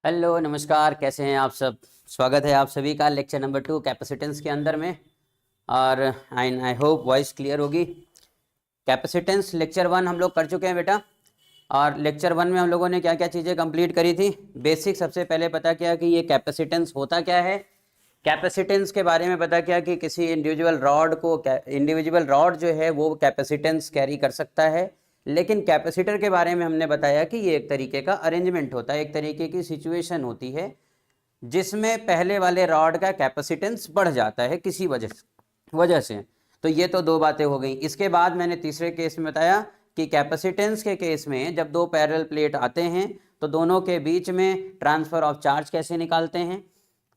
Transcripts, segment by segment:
Hello नमस्कार, कैसे हैं आप सब। स्वागत है आप सभी का लेक्चर नंबर 2 कैपेसिटेंस के अंदर में। और आई होप वॉइस क्लियर होगी। कैपेसिटेंस लेक्चर 1 हम लोग कर चुके हैं बेटा। और लेक्चर 1 में हम लोगों ने क्या क्या चीज़ें कंप्लीट करी थी। बेसिक सबसे पहले पता किया कि ये कैपेसिटेंस होता क्या है। कैपेसिटेंस के बारे में पता किया कि किसी इंडिविजुअल रॉड जो है वो कैपेसिटेंस कैरी कर सकता है। लेकिन कैपेसिटर के बारे में हमने बताया कि ये एक तरीके का अरेंजमेंट होता है, एक तरीके की सिचुएशन होती है जिसमें पहले वाले रॉड का कैपेसिटेंस बढ़ जाता है किसी वजह से। तो ये तो दो बातें हो गई। इसके बाद मैंने तीसरे केस में बताया कि कैपेसिटेंस के केस में जब दो पैरेलल प्लेट आते हैं तो दोनों के बीच में ट्रांसफ़र ऑफ चार्ज कैसे निकालते हैं,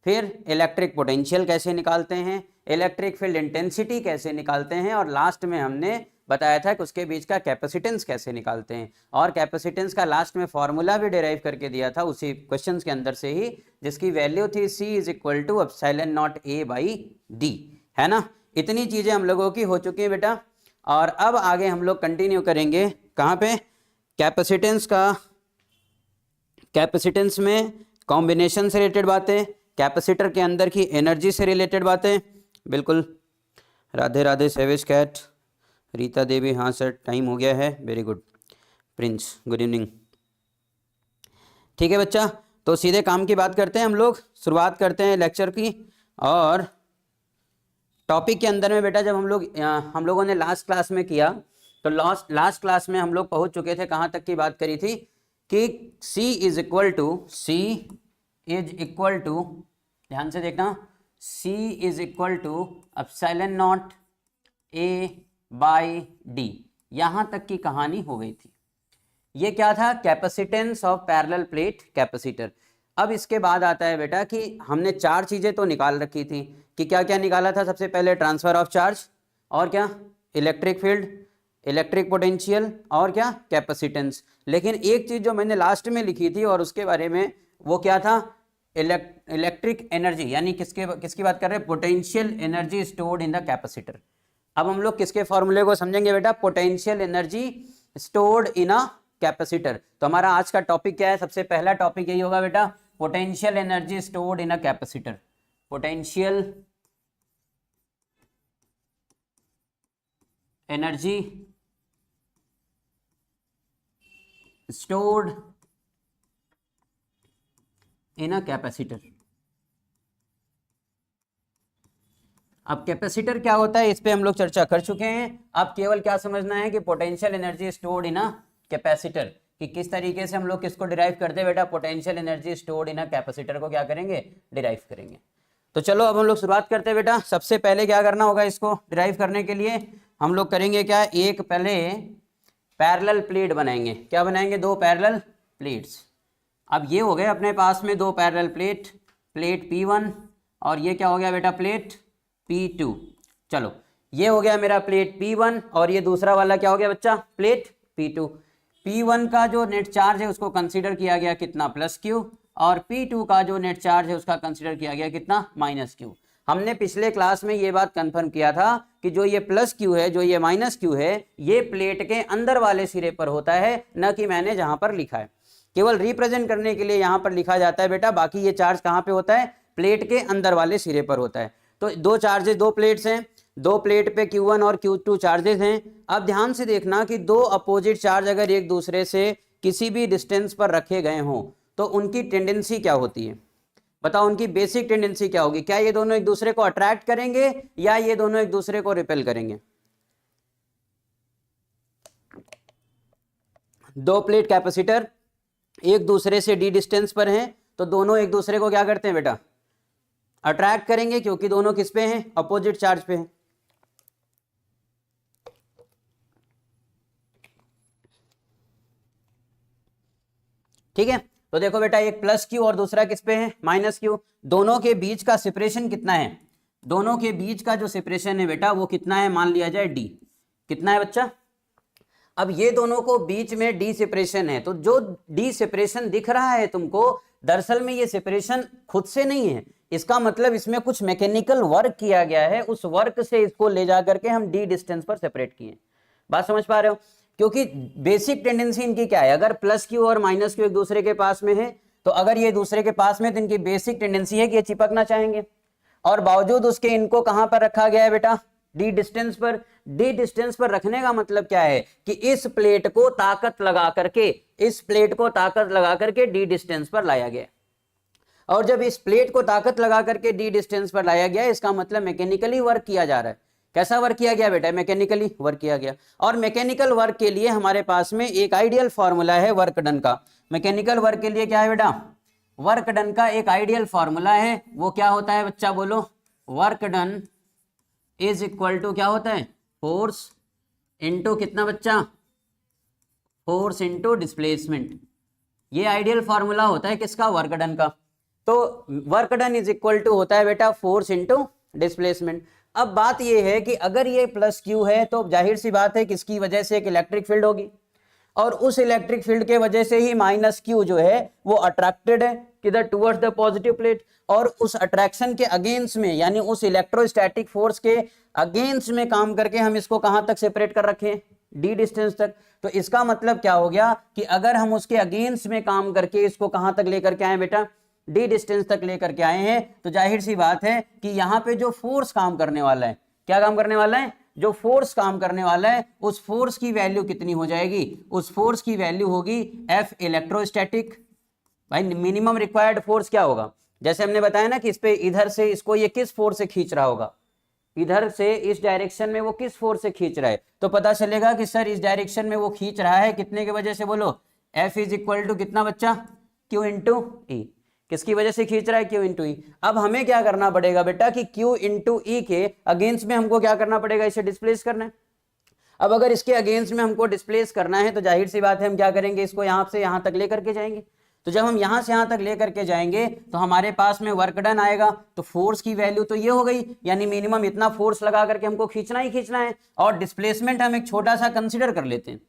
फिर इलेक्ट्रिक पोटेंशियल कैसे निकालते हैं, इलेक्ट्रिक फील्ड इंटेंसिटी कैसे निकालते हैं, और लास्ट में हमने बताया था कि उसके बीच का कैपेसिटेंस कैसे निकालते हैं। और कैपेसिटेंस का लास्ट में फॉर्मूला भी डिराइव करके दिया था उसी क्वेश्चंस के अंदर से ही, जिसकी वैल्यू थी C is equal to epsilon naught A by D, है ना। इतनी चीज़ें हम लोगों की हो चुकी है बेटा। और अब आगे हम लोग कंटिन्यू करेंगे कहाँ पे, कैपेसिटेंस में कॉम्बिनेशन से रिलेटेड बातें, कैपेसिटर के अंदर की एनर्जी से रिलेटेड बातें। बिल्कुल, राधे राधे सेवेज कैट, रीता देवी, हाँ सर टाइम हो गया है, very good. Prince, good evening. ठीक है बच्चा, तो सीधे काम की बात करते हैं हम लोग, शुरुआत करते हैं लेक्चर की। और टॉपिक के अंदर में बेटा जब हम लोगों ने लास्ट क्लास में किया तो लास्ट क्लास में हम लोग पहुंच चुके थे, कहाँ तक की बात करी थी कि C इज इक्वल टू, ध्यान से देखना, C is equal to epsilon naught A by D। यहाँ तक की कहानी हो गई थी। ये क्या था, capacitance of parallel plate capacitor. अब इसके बाद आता है बेटा कि हमने चार चीज़ें तो निकाल रखी थी कि क्या क्या निकाला था। सबसे पहले ट्रांसफ़र ऑफ चार्ज, और क्या, इलेक्ट्रिक फील्ड, इलेक्ट्रिक पोटेंशियल, और क्या, कैपेसिटेंस। लेकिन एक चीज़ जो मैंने लास्ट में लिखी थी और उसके बारे में, वो क्या था, इलेक्ट्रिक एनर्जी, यानी किसकी बात कर रहे हैं, potential energy stored in the capacitor. अब हम लोग किसके फॉर्मूले को समझेंगे बेटा, potential energy stored in a capacitor. तो हमारा आज का टॉपिक क्या है, सबसे पहला टॉपिक यही होगा बेटा, potential energy stored in a capacitor. Potential energy stored in a capacitor. अब कैपेसिटर क्या होता है इस पे हम लोग चर्चा कर चुके हैं। अब केवल क्या समझना है कि potential energy stored in a capacitor, कि किस तरीके से हम लोग किसको डिराइव करते हैं बेटा, potential energy stored in a capacitor को क्या करेंगे, डिराइव करेंगे। तो चलो अब हम लोग शुरुआत करते हैं बेटा। सबसे पहले क्या करना होगा, इसको डिराइव करने के लिए हम लोग करेंगे क्या, एक पहले पैरेलल प्लेट बनाएंगे। क्या बनाएंगे, दो पैरेलल प्लेट्स। अब ये हो गए अपने पास में दो पैरेलल प्लेट, प्लेट P1 और ये क्या हो गया बेटा, प्लेट P2। चलो ये हो गया मेरा प्लेट P1 और ये दूसरा वाला क्या हो गया बच्चा, प्लेट P2। P1 का जो नेट चार्ज है उसको कंसीडर किया गया कितना, प्लस Q, और P2 का जो नेट चार्ज है उसका कंसीडर किया गया कितना, माइनस Q। हमने पिछले क्लास में ये बात कंफर्म किया था कि जो ये प्लस Q है, जो ये माइनस Q है, ये प्लेट के अंदर वाले सिरे पर होता है, न कि मैंने जहां पर लिखा है। केवल रिप्रेजेंट करने के लिए यहां पर लिखा जाता है बेटा, बाकी ये चार्ज कहां पे होता है, प्लेट के अंदर वाले सिरे पर होता है। तो दो चार्जेस, दो प्लेट्स हैं, दो प्लेट पे Q1 और Q2 चार्जेस हैं। अब ध्यान से देखना कि दो अपोजिट चार्ज अगर एक दूसरे से किसी भी डिस्टेंस पर रखे गए हों तो उनकी टेंडेंसी क्या होती है, बताओ, उनकी बेसिक टेंडेंसी क्या होगी। क्या ये दोनों एक दूसरे को अट्रैक्ट करेंगे या ये दोनों एक दूसरे को रिपेल करेंगे। दो प्लेट कैपेसिटर एक दूसरे से D डिस्टेंस पर हैं तो दोनों एक दूसरे को क्या करते हैं बेटा, अट्रैक्ट करेंगे, क्योंकि दोनों किस पे हैं, अपोजिट चार्ज पे हैं। ठीक है, तो देखो बेटा एक प्लस Q और दूसरा किस पे है, माइनस Q। दोनों के बीच का सेपरेशन कितना है, दोनों के बीच का जो सेपरेशन है बेटा वो कितना है, मान लिया जाए D। कितना है बच्चा, अब ये दोनों को बीच में D सेपरेशन है, तो जो D सेपरेशन दिख रहा है तुमको, दरअसल में ये सेपरेशन खुद से नहीं है, इसका मतलब इसमें कुछ मैकेनिकल वर्क किया गया है, उस वर्क से इसको ले जा करके हम D डिस्टेंस पर सेपरेट किए। बात समझ पा रहे हो, क्योंकि बेसिक टेंडेंसी इनकी क्या है, अगर प्लस Q और माइनस Q एक दूसरे के पास में है तो अगर ये दूसरे के पास में, तो इनकी बेसिक टेंडेंसी है कि ये चिपकना चाहेंगे, और बावजूद उसके इनको कहां पर रखा गया है बेटा, डी डिस्टेंस पर। डी डिस्टेंस पर रखने का मतलब क्या है कि इस प्लेट को ताकत लगा करके, इस प्लेट को ताकत लगा करके डी डिस्टेंस पर लाया गया। और जब इस प्लेट को ताकत लगा करके डी डिस्टेंस पर लाया गया, इसका मतलब मैकेनिकली वर्क किया जा रहा है। कैसा वर्क किया गया बेटा, मैकेनिकली वर्क किया गया। और मैकेनिकल वर्क के लिए हमारे पास में एक आइडियल फॉर्मूला है वर्क डन का। मैकेनिकल वर्क के लिए क्या है बेटा, वर्क डन का एक आइडियल फॉर्मूला है। वो क्या होता है बच्चा, बोलो। Work done is equal to क्या होता है, फोर्स इनटू कितना बच्चा, फोर्स इनटू डिस्प्लेसमेंट। ये आइडियल फॉर्मूला होता है किसका, वर्क डन का। तो work done is equal to होता है बेटा फोर्स इनटू डिस्प्लेसमेंट। अब बात ये है कि अगर ये प्लस क्यू है तो जाहिर सी बात है किसकी वजह से, एक इलेक्ट्रिक फील्ड होगी, और उस इलेक्ट्रिक फील्ड के वजह से ही माइनस क्यू जो है वो अट्रैक्टेड है किधर, टुवर्ड्स द पॉजिटिव प्लेट। और उस अट्रैक्शन के अगेंस्ट में, यानी उस इलेक्ट्रोस्टैटिक फोर्स के अगेंस्ट में काम करके हम इसको कहां तक सेपरेट कर रखे हैं, डी डिस्टेंस तक। तो इसका मतलब क्या हो गया कि अगर हम उसके अगेंस्ट में काम करके इसको कहां तक लेकर के आए बेटा, डी डिस्टेंस तक लेकर के आए हैं, तो जाहिर सी बात है कि यहाँ पे जो फोर्स काम करने वाला है, क्या काम करने वाला है, जो फोर्स काम करने वाला है, उस फोर्स की वैल्यू कितनी हो जाएगी, उस फोर्स की वैल्यू होगी एफ इलेक्ट्रोस्टैटिक। भाई मिनिमम रिक्वायर्ड फोर्स क्या होगा, जैसे हमने बताया ना कि इस पे इधर से इसको ये किस फोर्स से खींच रहा होगा, इधर से इस डायरेक्शन में वो किस फोर्स से खींच रहा है, तो पता चलेगा कि सर इस डायरेक्शन में वो खींच रहा है कितने की वजह से, बोलो। एफ इज इक्वल टू कितना बच्चा, क्यू इंटू ई। किसकी वजह से खींच रहा है, क्यू इंटू ई। अब हमें क्या करना पड़ेगा बेटा कि क्यू इंटू ई के अगेंस्ट में हमको क्या करना पड़ेगा, इसे डिस्प्लेस करना है। अब अगर इसके अगेंस्ट में हमको डिस्प्लेस करना है तो जाहिर सी बात है हम क्या करेंगे, इसको यहां से यहां तक लेकर के जाएंगे। तो जब हम यहां से यहां तक लेकर के जाएंगे तो हमारे पास में वर्क डन आएगा, तो फोर्स की वैल्यू तो ये हो गई, यानी मिनिमम इतना फोर्स लगा करके हमको खींचना ही खींचना है। और डिस्प्लेसमेंट हम एक छोटा सा कंसिडर कर लेते हैं।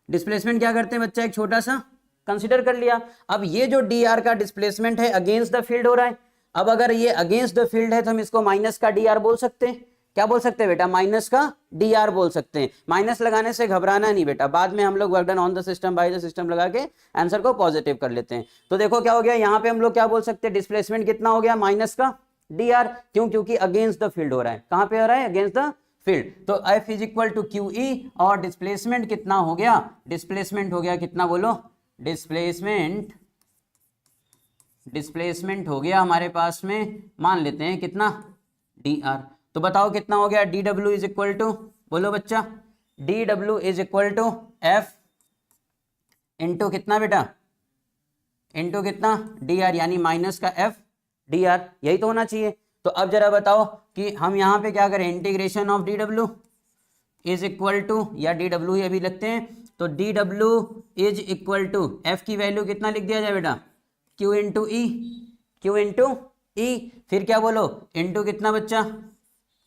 डिस्प्लेसमेंट क्या करते हैं बच्चा, एक छोटा सा कंसिडर कर लिया। अब ये जो डी आर का डिस्प्लेसमेंट है अगेंस्ट द फील्ड हो रहा है। अब अगर ये अगेंस्ट द फील्ड है तो हम इसको माइनस का डी आर बोल सकते हैं। क्या बोल सकते हैं बेटा, माइनस का डी आर बोल सकते हैं। माइनस लगाने से घबराना नहीं बेटा, बाद में हम लोग work done on the system by the system लगा के आंसर को पॉजिटिव कर लेते हैं। तो देखो क्या हो गया, यहाँ पे हम लोग क्या बोल सकते हैं, डिस्प्लेसमेंट कितना हो गया, माइनस का डी आर। क्यों, क्योंकि अगेंस्ट द फील्ड हो रहा है। कहां पे हो रहा है, अगेंस्ट द फील्ड। तो F is equal to Q E, और डिस्प्लेसमेंट कितना हो गया, डिस्प्लेसमेंट हो गया कितना, बोलो। डिस्प्लेसमेंट हो गया हमारे पास में, मान लेते हैं कितना, डी आर। तो बताओ कितना हो गया, D W is equal to, बोलो बच्चा, D W is equal to F into कितना बेटा, इंटू कितना, डी आर, यानी माइनस का एफ डी आर। यही तो होना चाहिए। तो अब जरा बताओ कि हम यहाँ पे क्या करें, integration of D W is equal to, या डी डब्ल्यू ही अभी लगते हैं, तो D W is equal to F की वैल्यू कितना लिख दिया जाए बेटा, Q into E, Q into E, फिर क्या बोलो, इंटू कितना बच्चा,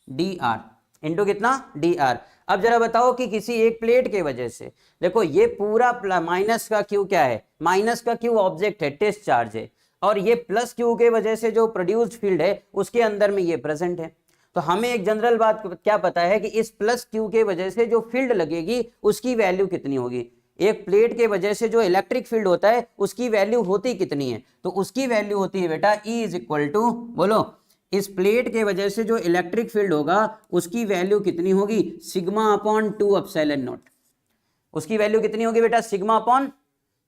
डी आर, इंटू कितना, डी आर। अब जरा बताओ कि किसी एक प्लेट के वजह से, देखो ये पूरा माइनस का क्यू क्या है, माइनस का क्यू ऑब्जेक्ट है, टेस्ट चार्ज है, और ये प्लस क्यू के वजह से जो प्रोड्यूस्ड फील्ड है उसके अंदर में ये प्रेजेंट है। तो हमें एक जनरल बात क्या पता है कि इस प्लस क्यू के वजह से जो फील्ड लगेगी उसकी वैल्यू कितनी होगी। एक प्लेट के वजह से जो इलेक्ट्रिक फील्ड होता है उसकी वैल्यू होती कितनी है, तो उसकी वैल्यू होती है बेटा E इज इक्वल टू, बोलो, इस प्लेट के वजह से जो इलेक्ट्रिक फील्ड होगा उसकी वैल्यू कितनी होगी, सिग्मा अपॉन 2 एप्सिलॉन नॉट। उसकी वैल्यू कितनी होगी बेटा, सिग्मा अपॉन,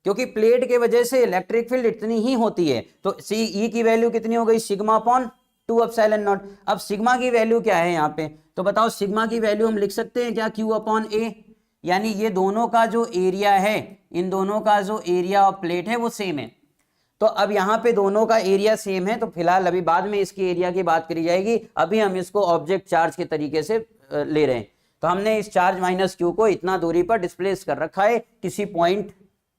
क्योंकि प्लेट के वजह से इलेक्ट्रिक फील्ड इतनी ही होती है, तो E की वैल्यू कितनी हो गई, सिग्मा अपॉन 2 एप्सिलॉन नॉट। अब सिग्मा की वैल्यू क्या है यहाँ पे, तो बताओ सिग्मा की वैल्यू हम लिख सकते हैं क्या, Q अपॉन A, यानी ये दोनों का जो एरिया है, इन दोनों का जो एरिया ऑफ प्लेट है वो सेम है। तो अब यहाँ पे दोनों का एरिया सेम है, तो फिलहाल अभी बाद में इसके एरिया की बात करी जाएगी, अभी हम इसको ऑब्जेक्ट चार्ज के तरीके से ले रहे हैं। तो हमने इस चार्ज माइनस क्यू को इतना दूरी पर डिस्प्लेस कर रखा है किसी पॉइंट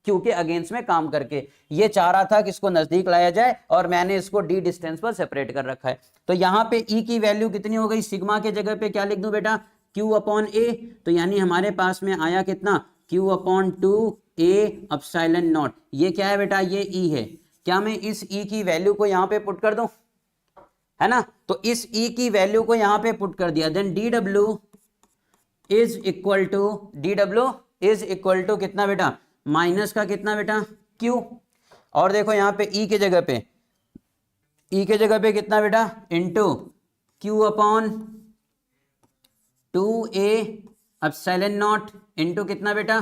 क्यू के अगेंस्ट में काम करके। ये चाह रहा था कि इसको नजदीक लाया जाए और मैंने इसको डी डिस्टेंस पर सेपरेट कर रखा है। तो यहाँ पे E की वैल्यू कितनी हो गई, सिग्मा के जगह पे क्या लिख दूं बेटा, Q अपॉन A, तो यानी हमारे पास में आया कितना, Q upon 2A epsilon not. ये क्या है बेटा, ये E है। क्या मैं इस E की वैल्यू को यहाँ पे पुट कर दूं, है ना, तो इस E की वैल्यू को यहाँ पे पुट कर दिया, then DW is equal to, DW is equal to कितना बेटा, माइनस का कितना बेटा, Q, और देखो यहाँ पे ई के जगह पे, ई के जगह पे कितना बेटा, into Q upon 2a epsilon not into कितना बेटा,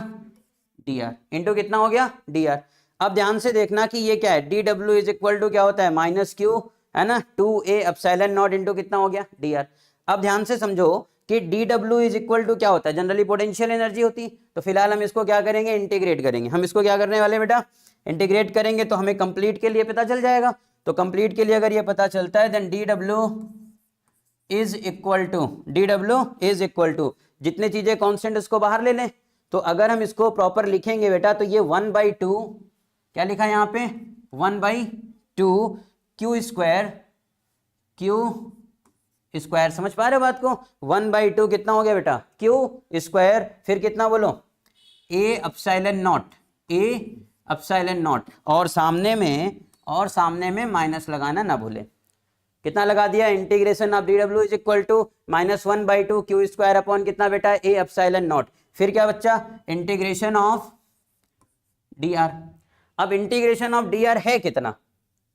डी आर, इंटू कितना हो गया, डी आर। अब ध्यान से देखना कि ये क्या है, D W is equal to क्या होता है, माइनस क्यू, है ना, 2a एप्सिलॉन नॉट इंटू कितना हो गया, डी आर। अब ध्यान से समझो कि D W is equal to क्या होता है, जनरली पोटेंशियल एनर्जी होती। तो फिलहाल हम इसको क्या करेंगे, इंटीग्रेट करेंगे। हम इसको क्या करने वाले बेटा, इंटीग्रेट करेंगे, तो हमें कंप्लीट के लिए पता चल जाएगा। तो कंप्लीट के लिए अगर ये पता चलता है, then D W is equal to, D W is equal to, जितने चीजें कांस्टेंट उसको बाहर ले लें। तो अगर हम इसको प्रॉपर लिखेंगे बेटा, तो ये 1/2, क्या लिखा है यहाँ पे, 1/2 क्यू स्क्वायर, समझ पा रहे हो बात को, 1/2 कितना हो गया बेटा, क्यू स्क्वायर, फिर कितना बोलो, ए एप्सिलॉन नॉट, और सामने में माइनस लगाना ना भूले। कितना लगा दिया, integration of D W is equal to -1/2 Q square upon कितना बेटा, ए एप्सिलॉन नॉट, फिर क्या बच्चा, इंटीग्रेशन ऑफ डी आर। अब इंटीग्रेशन ऑफ डी आर है कितना,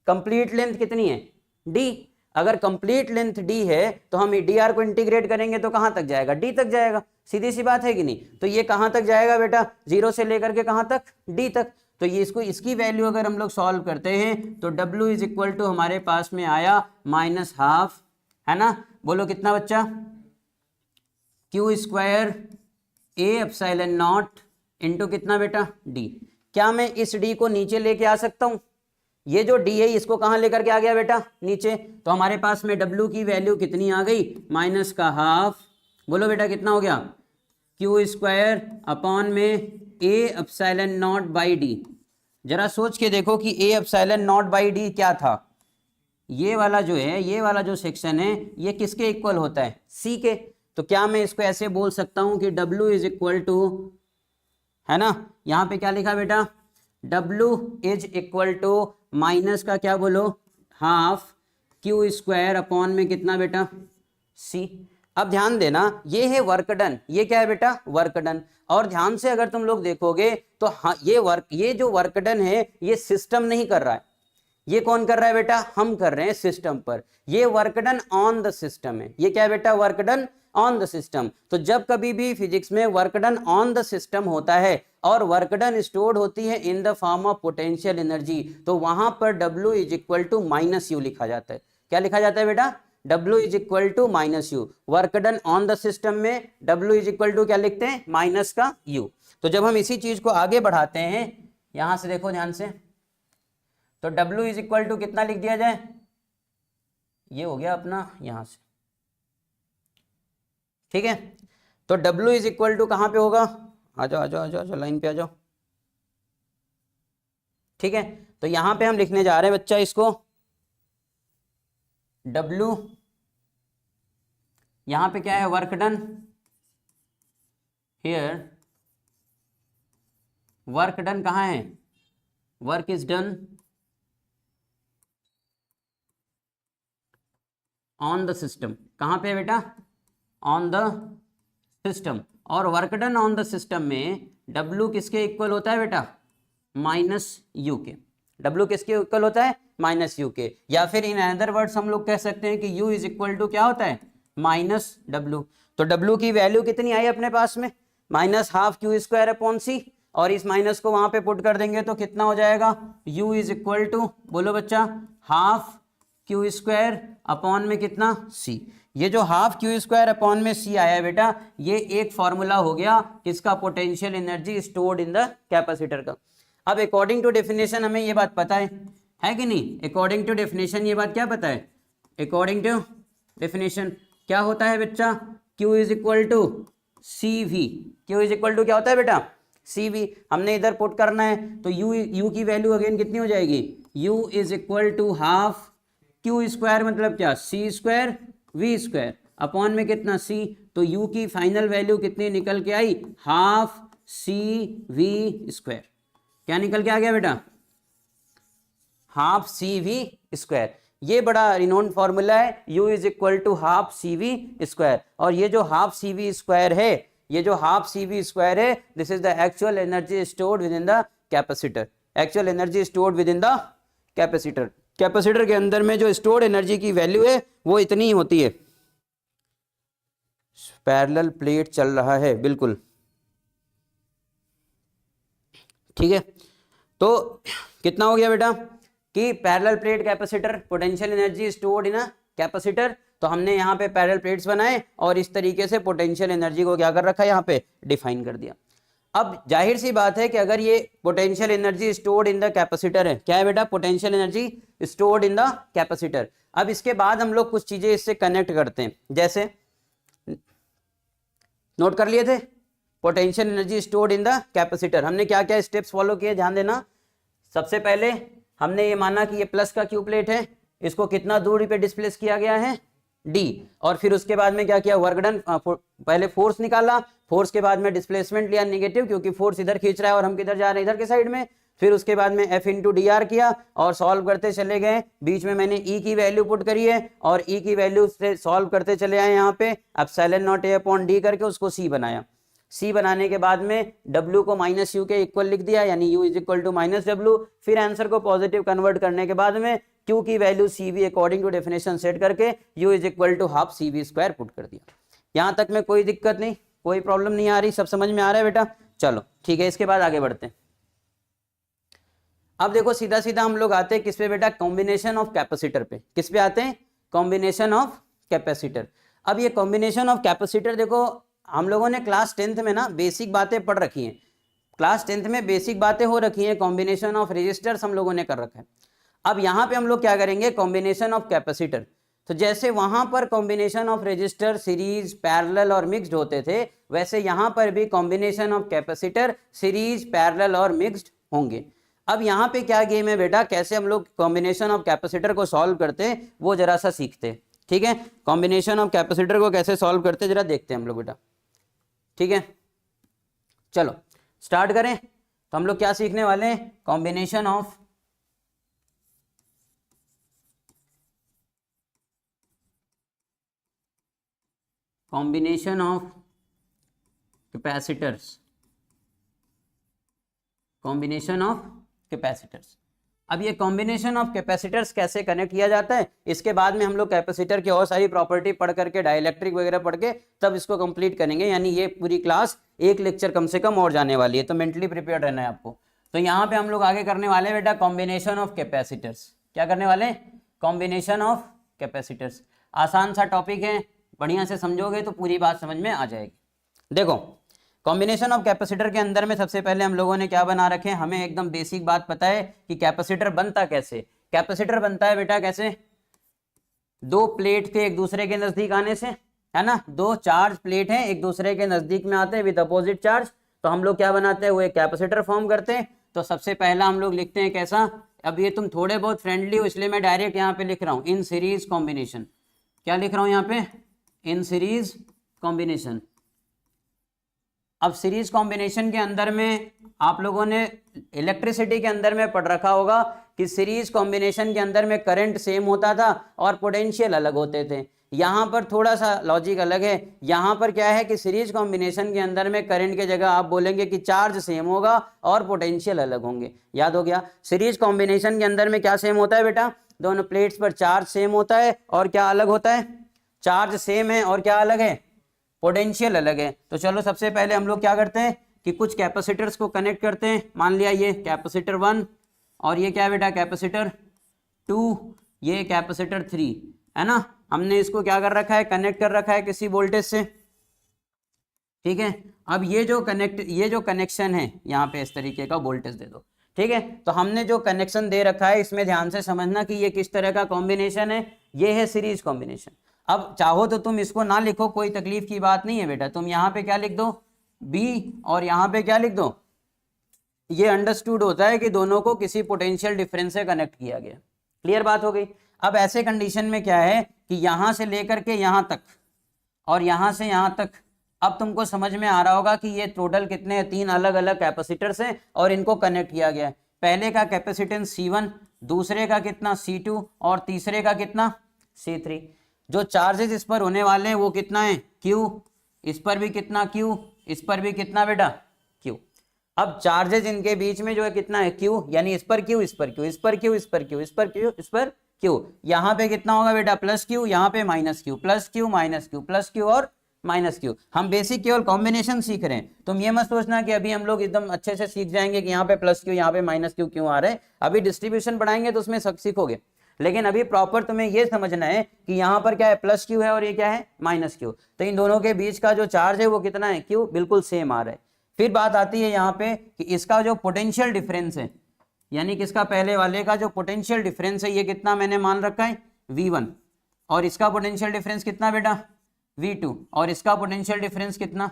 कंप्लीट लेंथ कितनी है, डी। अगर कंप्लीट लेंथ डी है तो हम डी आर को इंटीग्रेट करेंगे तो कहां तक जाएगा, डी तक जाएगा, सीधी सी बात है कि नहीं। तो ये कहां तक जाएगा बेटा, 0 से लेकर के कहां तक, डी तक। तो ये इसकी वैल्यू अगर हम लोग सॉल्व करते हैं तो W इज इक्वल टू हमारे पास में आया -12, है ना, बोलो कितना बच्चा, Q square A epsilon not into कितना बेटा, डी। क्या मैं इस डी को नीचे लेके आ सकता हूं, ये जो डी है इसको कहां लेकर के आ गया बेटा, नीचे। तो हमारे पास में W की वैल्यू कितनी आ गई, -12, बोलो बेटा कितना हो गया, क्यू स्क्वायर अपॉन में ए एप्सिलॉन नॉट बाई डी। जरा सोच के देखो कि ए एप्सिलॉन नॉट बाई डी क्या था, ये वाला जो है, ये वाला जो सेक्शन है, ये किसके इक्वल होता है, सी के। तो क्या मैं इसको ऐसे बोल सकता हूं कि W इज इक्वल टू, है ना, यहाँ पे क्या लिखा बेटा, W is equal to minus का क्या बोलो, हाफ क्यू स्क्वायर अपॉन में कितना बेटा, सी। अब ध्यान देना, ये है वर्क डन, ये क्या है बेटा, वर्क डन। और ध्यान से अगर तुम लोग देखोगे तो हाँ, ये जो वर्क डन है ये सिस्टम नहीं कर रहा है, ये कौन कर रहा है बेटा, हम कर रहे हैं सिस्टम पर। ये work done on the system है, ये क्या है बेटा, work done on the system. तो जब कभी भी फिजिक्स में work done on the system होता है और वर्क डन स्टोर्ड होती है in the form of potential energy, तो वहां पर W is equal to -U लिखा जाता है। क्या लिखा जाता है बेटा, W is equal to -U। Work done on the system में W इज इक्वल टू क्या लिखते हैं, माइनस का U। तो जब हम इसी चीज को आगे बढ़ाते हैं, यहां से देखो ध्यान से, तो W इज इक्वल टू कितना लिख दिया जाए, ये हो गया अपना यहां से, ठीक है। तो W इज इक्वल टू कहां पे होगा, आ जाओ लाइन पे आ जाओ, ठीक है। तो यहां पे हम लिखने जा रहे हैं बच्चा इसको, W यहां पे क्या है, work done, here work done कहां है, work is done on the system, कहां पे है बेटा, ऑन द सिस्टम। और work done on the system में W किसके इक्वल होता है बेटा, -U के। W किसके इक्वल होता है, -U के। या फिर इन अदर वर्ड्स हम लोग कह सकते हैं कि U इज इक्वल टू क्या होता है, -W। तो W की वैल्यू कितनी आई अपने पास में, -12 क्यू स्क्वायर अपॉन सी, और इस माइनस को वहां पे पुट कर देंगे तो कितना हो जाएगा, U इज इक्वल टू, बोलो बच्चा, ½ क्यू स्क्वायर अपॉन में कितना, C। ये जो ½ क्यू स्क्वायर अपॉन में C आया है बेटा, ये एक फॉर्मूला हो गया किसका, potential energy stored in the capacitor का। अब अकॉर्डिंग टू डेफिनेशन हमें ये बात पता है कि नहीं, अकॉर्डिंग टू डेफिनेशन ये बात क्या पता है, अकॉर्डिंग टू डेफिनेशन क्या होता है बच्चा, Q is equal to CV। Q is equal to क्या होता है बेटा, CV। हमने इधर पुट करना है तो U की वैल्यू अगेन कितनी हो जाएगी, U is equal to ½ Q square मतलब क्या, C square V square upon में कितना, C। तो U की फाइनल वैल्यू कितनी निकल के आई, ½ CV स्क्वायर। क्या निकल के आ गया बेटा, ½ CV स्क्वायर। ये बड़ा रिनोन फॉर्मूला है, U is equal to ½ CV square. और ये जो ½ CV स्क्वायर है, ये जो ½ CV स्क्वायर है, this is the actual energy stored with in the capacitor. Actual energy stored with in the capacitor. Capacitor के अंदर में जो स्टोर्ड एनर्जी की वैल्यू है वो इतनी ही होती है। पैरेलल प्लेट चल रहा है, बिल्कुल ठीक है। तो कितना हो गया बेटा कि parallel plate capacitor, potential energy stored in a capacitor. तो हमने यहाँ पे पैरेलल प्लेट्स बनाए और इस तरीके से पोटेंशियल एनर्जी को क्या कर रखा है, यहाँ पे डिफाइन कर दिया। अब जाहिर सी बात है कि अगर ये potential energy stored in the capacitor है, क्या है बेटा, potential energy stored in the capacitor. अब इसके बाद हम लोग कुछ चीजें इससे कनेक्ट करते हैं, जैसे नोट कर लिए थे potential energy stored in the capacitor. हमने क्या क्या स्टेप्स फॉलो किए, ध्यान देना। सबसे पहले हमने ये माना कि ये प्लस का क्यू प्लेट है, इसको कितना दूरी पे डिस्प्लेस किया गया है, डी। और फिर उसके बाद में क्या किया, वर्क डन, पहले फोर्स निकाला, फोर्स के बाद में डिस्प्लेसमेंट लिया नेगेटिव, क्योंकि फोर्स इधर खींच रहा है और हम किधर जा रहे हैं, इधर के साइड में। फिर उसके बाद में एफ इंटू डी आर किया और सॉल्व करते चले गए। बीच में मैंने ई की वैल्यू पुट करी है और ई की वैल्यू से सॉल्व करते चले आए यहाँ पे। अब silent not a upon D करके उसको सी बनाया। सी बनाने के बाद में W को माइनस यू के इक्वल लिख दिया, यानी U is equal to minus W. फिर आंसर को पॉजिटिव कन्वर्ट करने के बाद में Q की value CV according to definition set करके U is equal to half CV square put कर दिया। यहाँ तक में कोई दिक्कत नहीं, कोई प्रॉब्लम नहीं आ रही, सब समझ में आ रहा है बेटा। चलो ठीक है, इसके बाद आगे बढ़ते हैं। अब देखो सीधा सीधा हम लोग आते हैं किस पे बेटा, कॉम्बिनेशन ऑफ कैपेसिटर पे। किस पे आते हैं, कॉम्बिनेशन ऑफ कैपेसिटर। अब ये कॉम्बिनेशन ऑफ कैपेसिटर देखो, हम लोगों ने क्लास 10th में ना बेसिक बातें पढ़ रखी हैं, क्लास 10th में बेसिक बातें हो रखी हैं, कॉम्बिनेशन ऑफ रेजिस्टर्स हम लोगों ने कर रखा है। अब यहाँ पे हम लोग क्या करेंगे, कॉम्बिनेशन ऑफ कैपेसिटर। तो जैसे वहां पर combination of resistor series, parallel और मिक्स्ड होते थे, वैसे यहाँ पर भी combination of capacitor series, parallel और मिक्स्ड होंगे। अब यहाँ पे क्या गेम है बेटा, कैसे हम लोग कॉम्बिनेशन ऑफ कैपेसिटर को सॉल्व करते हैं वो जरा सा सीखते हैं, ठीक है। कॉम्बिनेशन ऑफ कैपेसिटर को कैसे सॉल्व करते हैं जरा देखते हैं हम लोग बेटा, ठीक है। चलो स्टार्ट करें। तो हम लोग क्या सीखने वाले हैं, combination of capacitors, combination of capacitors. अब ये कॉम्बिनेशन ऑफ कैपेसिटर्स कैसे कनेक्ट किया जाता है, इसके बाद में हम लोग कैपेसिटर की और सारी प्रॉपर्टी पढ़ करके, डाइलेक्ट्रिक वगैरह पढ़ के तब इसको कंप्लीट करेंगे। यानी ये पूरी क्लास एक लेक्चर कम से कम और जाने वाली है, तो मेंटली प्रिपेयर्ड रहना है आपको। तो यहाँ पे हम लोग आगे करने वाले हैं बेटा कॉम्बिनेशन ऑफ कैपेसिटर्स। क्या करने वाले हैं, कॉम्बिनेशन ऑफ कैपेसिटर्स। आसान सा टॉपिक है, बढ़िया से समझोगे तो पूरी बात समझ में आ जाएगी। देखो कॉम्बिनेशन ऑफ कैपेसिटर के अंदर में सबसे पहले हम लोगों ने क्या बना रखे हैं, हमें एकदम बेसिक बात पता है कि कैपेसिटर बनता कैसे। कैपेसिटर बनता है बेटा कैसे, दो प्लेट के एक दूसरे के नजदीक आने से, है ना। दो चार्ज प्लेट हैं, एक दूसरे के नजदीक में आते हैं विद अपोजिट चार्ज, तो हम लोग क्या बनाते हैं, वो एक कैपेसिटर फॉर्म करते हैं। तो सबसे पहला हम लोग लिखते हैं कैसा, अब ये तुम थोड़े बहुत फ्रेंडली हो इसलिए मैं डायरेक्ट यहाँ पे लिख रहा हूँ इन सीरीज कॉम्बिनेशन। क्या लिख रहा हूँ यहाँ पे, इन सीरीज कॉम्बिनेशन। अब सीरीज कॉम्बिनेशन के अंदर में आप लोगों ने इलेक्ट्रिसिटी के अंदर में पढ़ रखा होगा कि सीरीज कॉम्बिनेशन के अंदर में करंट सेम होता था और पोटेंशियल अलग होते थे। यहाँ पर थोड़ा सा लॉजिक अलग है। यहाँ पर क्या है कि सीरीज कॉम्बिनेशन के अंदर में करंट के जगह आप बोलेंगे कि चार्ज सेम होगा और पोटेंशियल अलग होंगे। याद हो गया, सीरीज कॉम्बिनेशन के अंदर में क्या सेम होता है बेटा, दोनों प्लेट्स पर चार्ज सेम होता है और क्या अलग होता है, चार्ज सेम है और क्या अलग है, पोटेंशियल अलग है। तो चलो सबसे पहले हम लोग क्या करते हैं कि कुछ कैपेसिटर्स को कनेक्ट करते हैं। मान लिया ये कैपेसिटर 1 और ये क्या है बेटा कैपेसिटर 2, ये कैपेसिटर 3 है ना। हमने इसको क्या कर रखा है, कनेक्ट कर रखा है किसी वोल्टेज से, ठीक है। अब ये जो कनेक्शन है यहाँ पे इस तरीके का वोल्टेज दे दो, ठीक है। तो हमने जो कनेक्शन दे रखा है इसमें ध्यान से समझना कि ये किस तरह का कॉम्बिनेशन है, ये है सीरीज कॉम्बिनेशन। अब चाहो तो तुम इसको ना लिखो, कोई तकलीफ की बात नहीं है बेटा, तुम यहाँ पे क्या लिख दो B और यहाँ पे क्या लिख दो, ये अंडरस्टूड होता है कि दोनों को किसी पोटेंशियल डिफरेंस से कनेक्ट किया गया। क्लियर बात हो गई। अब ऐसे कंडीशन में क्या है कि यहाँ से लेकर के यहाँ तक और यहाँ से यहाँ तक, अब तुमको समझ में आ रहा होगा कि ये टोटल कितने हैं, 3 अलग अलग कैपेसिटर्स हैं और इनको कनेक्ट किया गया है। पहले का कैपेसिटेंस C1, दूसरे का कितना C2 और तीसरे का कितना C3। जो चार्जेस इस पर होने वाले हैं वो कितना है Q, इस पर भी कितना Q, इस पर भी कितना बेटा Q। अब चार्जेस इनके बीच में जो है कितना है Q, यानी इस पर Q, इस पर Q, इस पर Q, इस पर Q, इस पर Q, इस पर Q, यहाँ पे कितना होगा बेटा प्लस Q, यहाँ पे minus Q, plus Q minus Q, plus Q और माइनस Q। हम बेसिक केवल कॉम्बिनेशन सीख रहे हैं, तुम ये मत सोचना कि अभी हम लोग एकदम अच्छे से सीख जाएंगे कि यहाँ पे प्लस Q यहाँ पे माइनस Q क्यों आ रहे हैं। अभी डिस्ट्रीब्यूशन बढ़ाएंगे तो उसमें सीखोगे, लेकिन अभी प्रॉपर तुम्हें ये समझना है कि यहाँ पर क्या है प्लस Q है और ये क्या है माइनस Q, तो इन दोनों के बीच का जो चार्ज है वो कितना है Q, बिल्कुल सेम आ रहा है। फिर बात आती है यहाँ पे कि इसका जो पोटेंशियल डिफरेंस है, यानी किसका, पहले वाले का जो पोटेंशियल डिफरेंस है ये कितना मैंने मान रखा है V1, और इसका पोटेंशियल डिफरेंस कितना बेटा V2, और इसका पोटेंशियल डिफरेंस कितना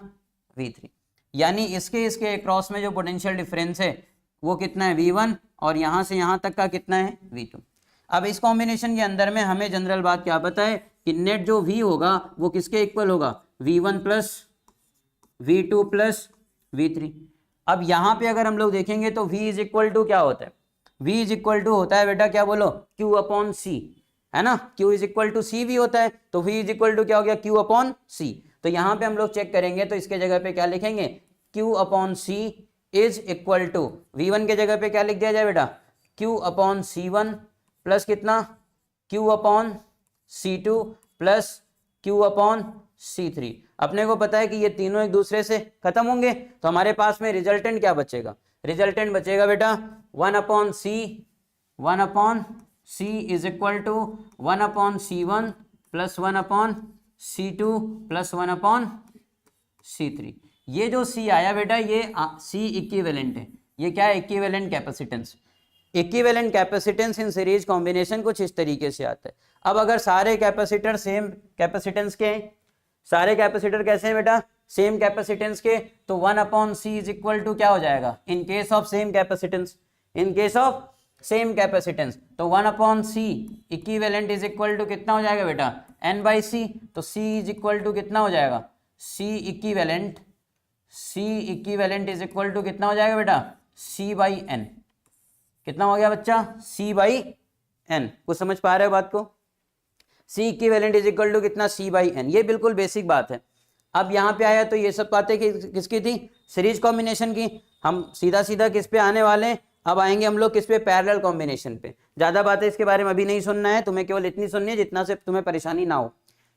V3, यानी इसके इसके क्रॉस में जो पोटेंशियल डिफरेंस है वो कितना है V1 और यहाँ से यहाँ तक का कितना है V2। अब इस कॉम्बिनेशन के अंदर में हमें जनरल बात क्या पता है कि नेट जो V होगा वो किसके इक्वल होगा, V1 plus V2 plus V3। अब यहाँ पे अगर हम लोग देखेंगे तो V इज इक्वल टू क्या होता है, V इज इक्वल टू होता है बेटा क्या बोलो Q अपॉन C, है ना, Q is equal to C भी होता है, तो V इज इक्वल टू क्या हो गया Q अपॉन C। तो यहाँ पे हम लोग चेक करेंगे तो इसके जगह पे क्या लिखेंगे Q upon C is equal to V1 के जगह पे क्या लिख दिया जाए बेटा Q अपॉन C1 प्लस कितना Q upon C2 plus Q upon C3। अपने को पता है कि ये तीनों एक दूसरे से खत्म होंगे, तो हमारे पास में रिजल्टेंट क्या बचेगा, रिजल्टेंट बचेगा बेटा 1 upon C is equal to 1 upon C1 plus 1 upon C2 plus 1 upon C3। ये जो C आया बेटा ये C इक्विवेलेंट है, ये क्या है equivalent capacitance. Equivalent capacitance in series combination कुछ इस तरीके से आता है। अब अगर सारे कैपेसिटर सेम कैपेसिटेंस के हैं, सारे कैपेसिटर कैसे हैं बेटा सेम कैपेसिटेंस के, तो 1 upon C is equal to क्या हो जाएगा in case of same capacitance, in case of same capacitance तो 1 upon C equivalent is equal to कितना हो जाएगा बेटा N बाई C, तो C इज इक्वल टू कितना हो जाएगा C equivalent is equal to कितना हो जाएगा बेटा C बाई N। कितना हो गया बच्चा C बाई N, कुछ समझ पा रहे हो बात को, C equivalent is equal to कितना C बाई N, ये बिल्कुल बेसिक बात है। अब यहाँ पे आया तो ये सब बातें किसकी थी सीरीज कॉम्बिनेशन की, हम सीधा सीधा किस पे आने वाले हैं, अब आएंगे हम लोग किस पे पैरेलल कॉम्बिनेशन पे। ज्यादा बातें इसके बारे में अभी नहीं सुनना है, तुम्हें केवल इतनी सुननी है जितना से तुम्हें परेशानी ना हो।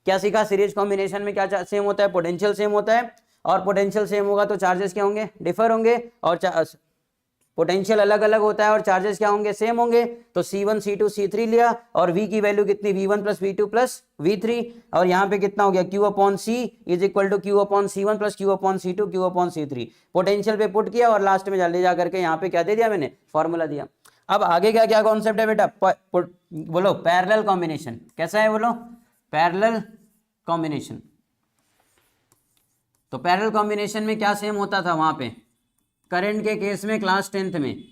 क्या सीखा सीरीज कॉम्बिनेशन में क्या सेम होता है, पोटेंशियल सेम होता है, और पोटेंशियल सेम होगा तो चार्जेस क्या होंगे डिफर होंगे, और पोटेंशियल अलग अलग होता है और चार्जेस क्या होंगे सेम होंगे। तो C1 C2 C3 लिया और V की वैल्यू कितनी V1 plus V2 plus V3, और यहाँ पे कितना हो गया Q upon C is equal to Q upon C1 plus Q upon C2 Q upon C3। Potential पे पुट किया और लास्ट में ले जा करके यहाँ पे क्या दे दिया मैंने फॉर्मूला दिया। अब आगे क्या क्या कॉन्सेप्ट है बेटा बोलो पैरेलल कॉम्बिनेशन, कैसा है बोलो पैरेलल कॉम्बिनेशन। तो पैरेलल कॉम्बिनेशन में क्या सेम होता था वहां पे, करंट के केस में क्लास 10th में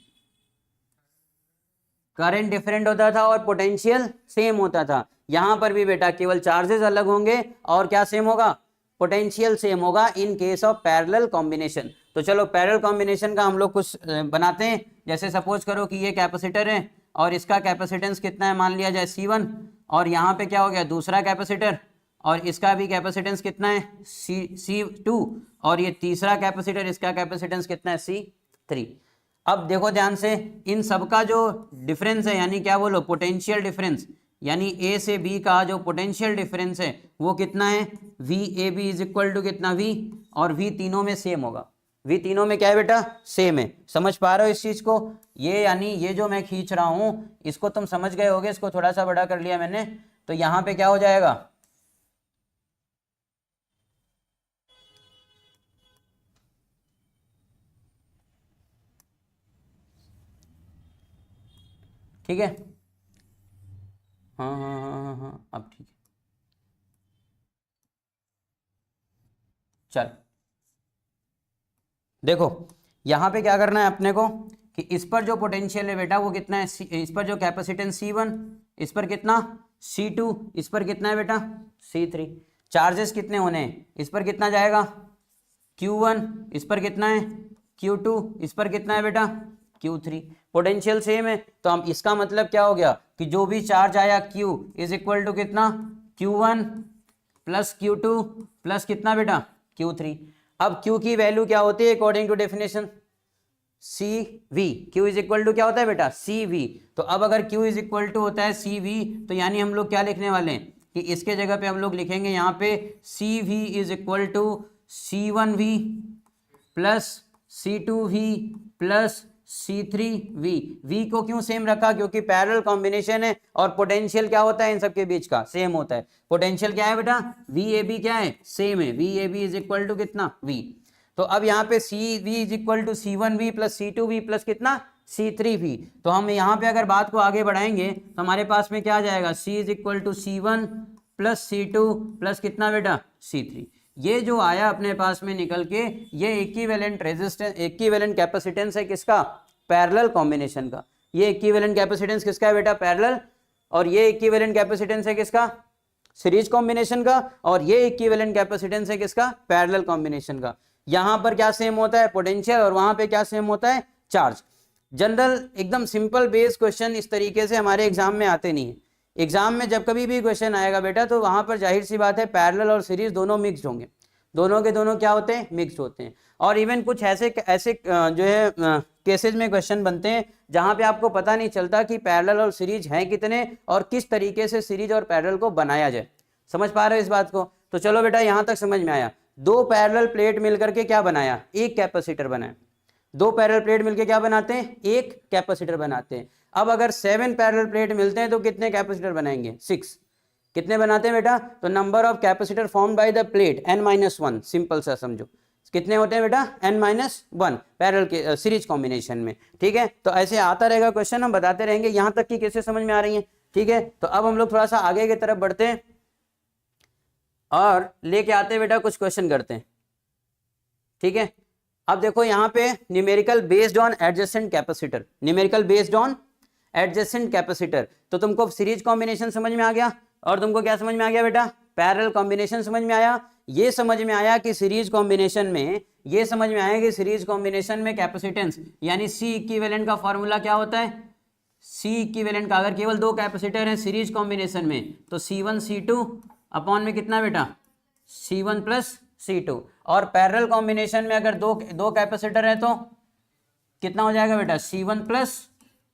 करंट डिफरेंट होता था और पोटेंशियल सेम होता था। यहां पर भी बेटा केवल चार्जेस अलग होंगे और क्या सेम होगा पोटेंशियल सेम होगा इन केस ऑफ पैरेलल कॉम्बिनेशन। तो चलो पैरेलल कॉम्बिनेशन का हम लोग कुछ बनाते हैं। जैसे सपोज करो कि ये कैपेसिटर है और इसका कैपेसिटेंस कितना है मान लिया जाए C1, और यहाँ पे क्या हो गया दूसरा कैपेसिटर और इसका भी कैपेसिटेंस कितना है C2, और ये तीसरा कैपेसिटर इसका कैपेसिटेंस कितना है C3। अब देखो ध्यान से इन सबका जो डिफरेंस है यानी क्या बोलो पोटेंशियल डिफरेंस, यानी A से B का जो पोटेंशियल डिफरेंस है वो कितना है VAB इज इक्वल टू कितना V, और V तीनों में सेम होगा, V तीनों में क्या है बेटा सेम है। समझ पा रहे हो इस चीज को, ये यानी ये जो मैं खींच रहा हूं इसको तुम समझ गए होगे, इसको थोड़ा सा बड़ा कर लिया मैंने, तो यहाँ पे क्या हो जाएगा ठीक है, हाँ हाँ हाँ हाँ हाँ अब ठीक है। चल देखो यहाँ पे क्या करना है अपने को कि इस पर जो पोटेंशियल है बेटा वो कितना है इस पर जो कैपेसिटेंस C1, इस पर कितना C2, इस पर कितना है बेटा C3। चार्जेस कितने होने हैं, इस पर कितना जाएगा Q1, इस पर कितना है Q2, इस पर कितना है बेटा Q3। पोटेंशियल सेम है तो हम इसका मतलब क्या हो गया कि जो भी चार्ज आया Q इज इक्वल टू कितना Q1 प्लस Q2 प्लस कितना बेटा Q3। अब Q की वैल्यू क्या होती है according to definition, C V, Q is equal to क्या होता है बेटा, सी वी। तो अब अगर क्यू इज इक्वल टू होता है सी वी, तो यानी हम लोग क्या लिखने वाले हैं कि इसके जगह पे हम लोग लिखेंगे यहाँ पे C V is equal to C one V plus C two V plus C three V. V को क्यों सेम रखा, क्योंकि पैरेलल कॉम्बिनेशन है और पोटेंशियल क्या होता है इन सबके बीच का, सेम होता है। पोटेंशियल क्या है बेटा, वी ए बी क्या है, सेम है। V A B is equal to कितना, वी। तो अब यहाँ पे C V is equal to C one V plus C two V plus कितना, सी थ्री वी। तो हम यहाँ पे अगर बात को आगे बढ़ाएंगे तो हमारे पास में क्या आ जाएगा, C is equal to C one plus C two plus कितना बेटा, सी थ्री। ये जो आया अपने पास में निकल के, ये इक्विवेलेंट रेजिस्टेंस, इक्विवेलेंट कैपेसिटेंस है किसका, पैरेलल कॉम्बिनेशन का। ये इक्विवेलेंट कैपेसिटेंस किसका है बेटा, पैरेलल। और ये इक्विवेलेंट कैपेसिटेंस है किसका, सीरीज कॉम्बिनेशन का। और ये इक्विवेलेंट कैपेसिटेंस है किसका, पैरेलल कॉम्बिनेशन का। यहां पर क्या सेम होता है, पोटेंशियल, और वहां पे क्या सेम होता है, चार्ज। जनरल एकदम सिंपल बेस क्वेश्चन इस तरीके से हमारे एग्जाम में आते नहीं है। एग्जाम में जब कभी भी क्वेश्चन आएगा बेटा, तो वहां पर जाहिर सी बात है पैरेलल और सीरीज दोनों मिक्स्ड होंगे, दोनों के दोनों क्या होते हैं, मिक्स्ड होते हैं। और इवन कुछ ऐसे जो है केसेज में क्वेश्चन बनते हैं जहां पे आपको पता नहीं चलता कि पैरेलल और सीरीज हैं कितने और किस तरीके से सीरीज और पैरेलल को बनाया जाए। समझ पा रहे हो इस बात को? तो चलो बेटा यहां तक समझ में आया। दो पैरेलल प्लेट मिलकर के क्या बनाया, एक कैपेसिटर बनाया। दो पैरेलल प्लेट मिलकर क्या बनाते हैं, एक कैपेसिटर बनाते हैं। अब अगर 7 पैरेलल प्लेट मिलते हैं तो कितने कैपेसिटर बनाएंगे, 6। कितने बनाते हैं बेटा, तो number of capacitor formed by the plate n-1। Simple सा समझो, कितने होते हैं बेटा, n-1 पैरेलल के सीरीज कॉम्बिनेशन में। ठीक है, तो ऐसे आता रहेगा क्वेश्चन, हम बताते रहेंगे। यहां तक की कैसे समझ में आ रही है? ठीक है, तो अब हम लोग थोड़ा सा आगे की तरफ बढ़ते हैं और लेके आते हैं बेटा, कुछ क्वेश्चन करते हैं। ठीक है, अब देखो यहाँ पे numerical based on adjacent capacitor, numerical based on adjacent capacitor. तो तुमको सीरीज कॉम्बिनेशन समझ में आ गया, और तुमको क्या समझ में आ गया बेटा, पैरेलल कॉम्बिनेशन समझ में आया। ये समझ में आया कि सीरीज कॉम्बिनेशन में, ये समझ में आया कि सीरीज कॉम्बिनेशन में कैपेसिटेंस यानी सी इक्विवेलेंट का फॉर्मूला क्या होता है, सी इक्विवेलेंट का, अगर केवल दो कैपेसिटर हैं सीरीज कॉम्बिनेशन में, तो C1 C2 अपॉन में कितना बेटा, C1 प्लस C2। और पैरेलल कॉम्बिनेशन में अगर दो कैपेसिटर है तो कितना हो जाएगा बेटा, C1 प्लस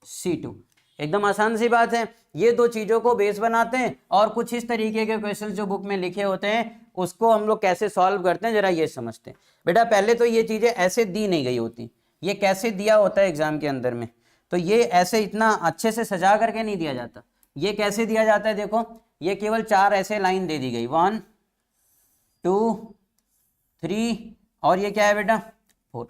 C2। एकदम आसान सी बात है। ये दो चीजों को बेस बनाते हैं और कुछ इस तरीके के क्वेश्चन जो बुक में लिखे होते हैं उसको हम लोग कैसे सॉल्व करते हैं, जरा ये समझते हैं बेटा। पहले तो ये चीजें ऐसे दी नहीं गई होती, ये कैसे दिया होता है एग्जाम के अंदर में, तो ये ऐसे इतना अच्छे से सजा करके नहीं दिया जाता। ये कैसे दिया जाता है, देखो ये केवल 4 ऐसे लाइन दे दी गई, 1 2 3 और ये क्या है बेटा, 4।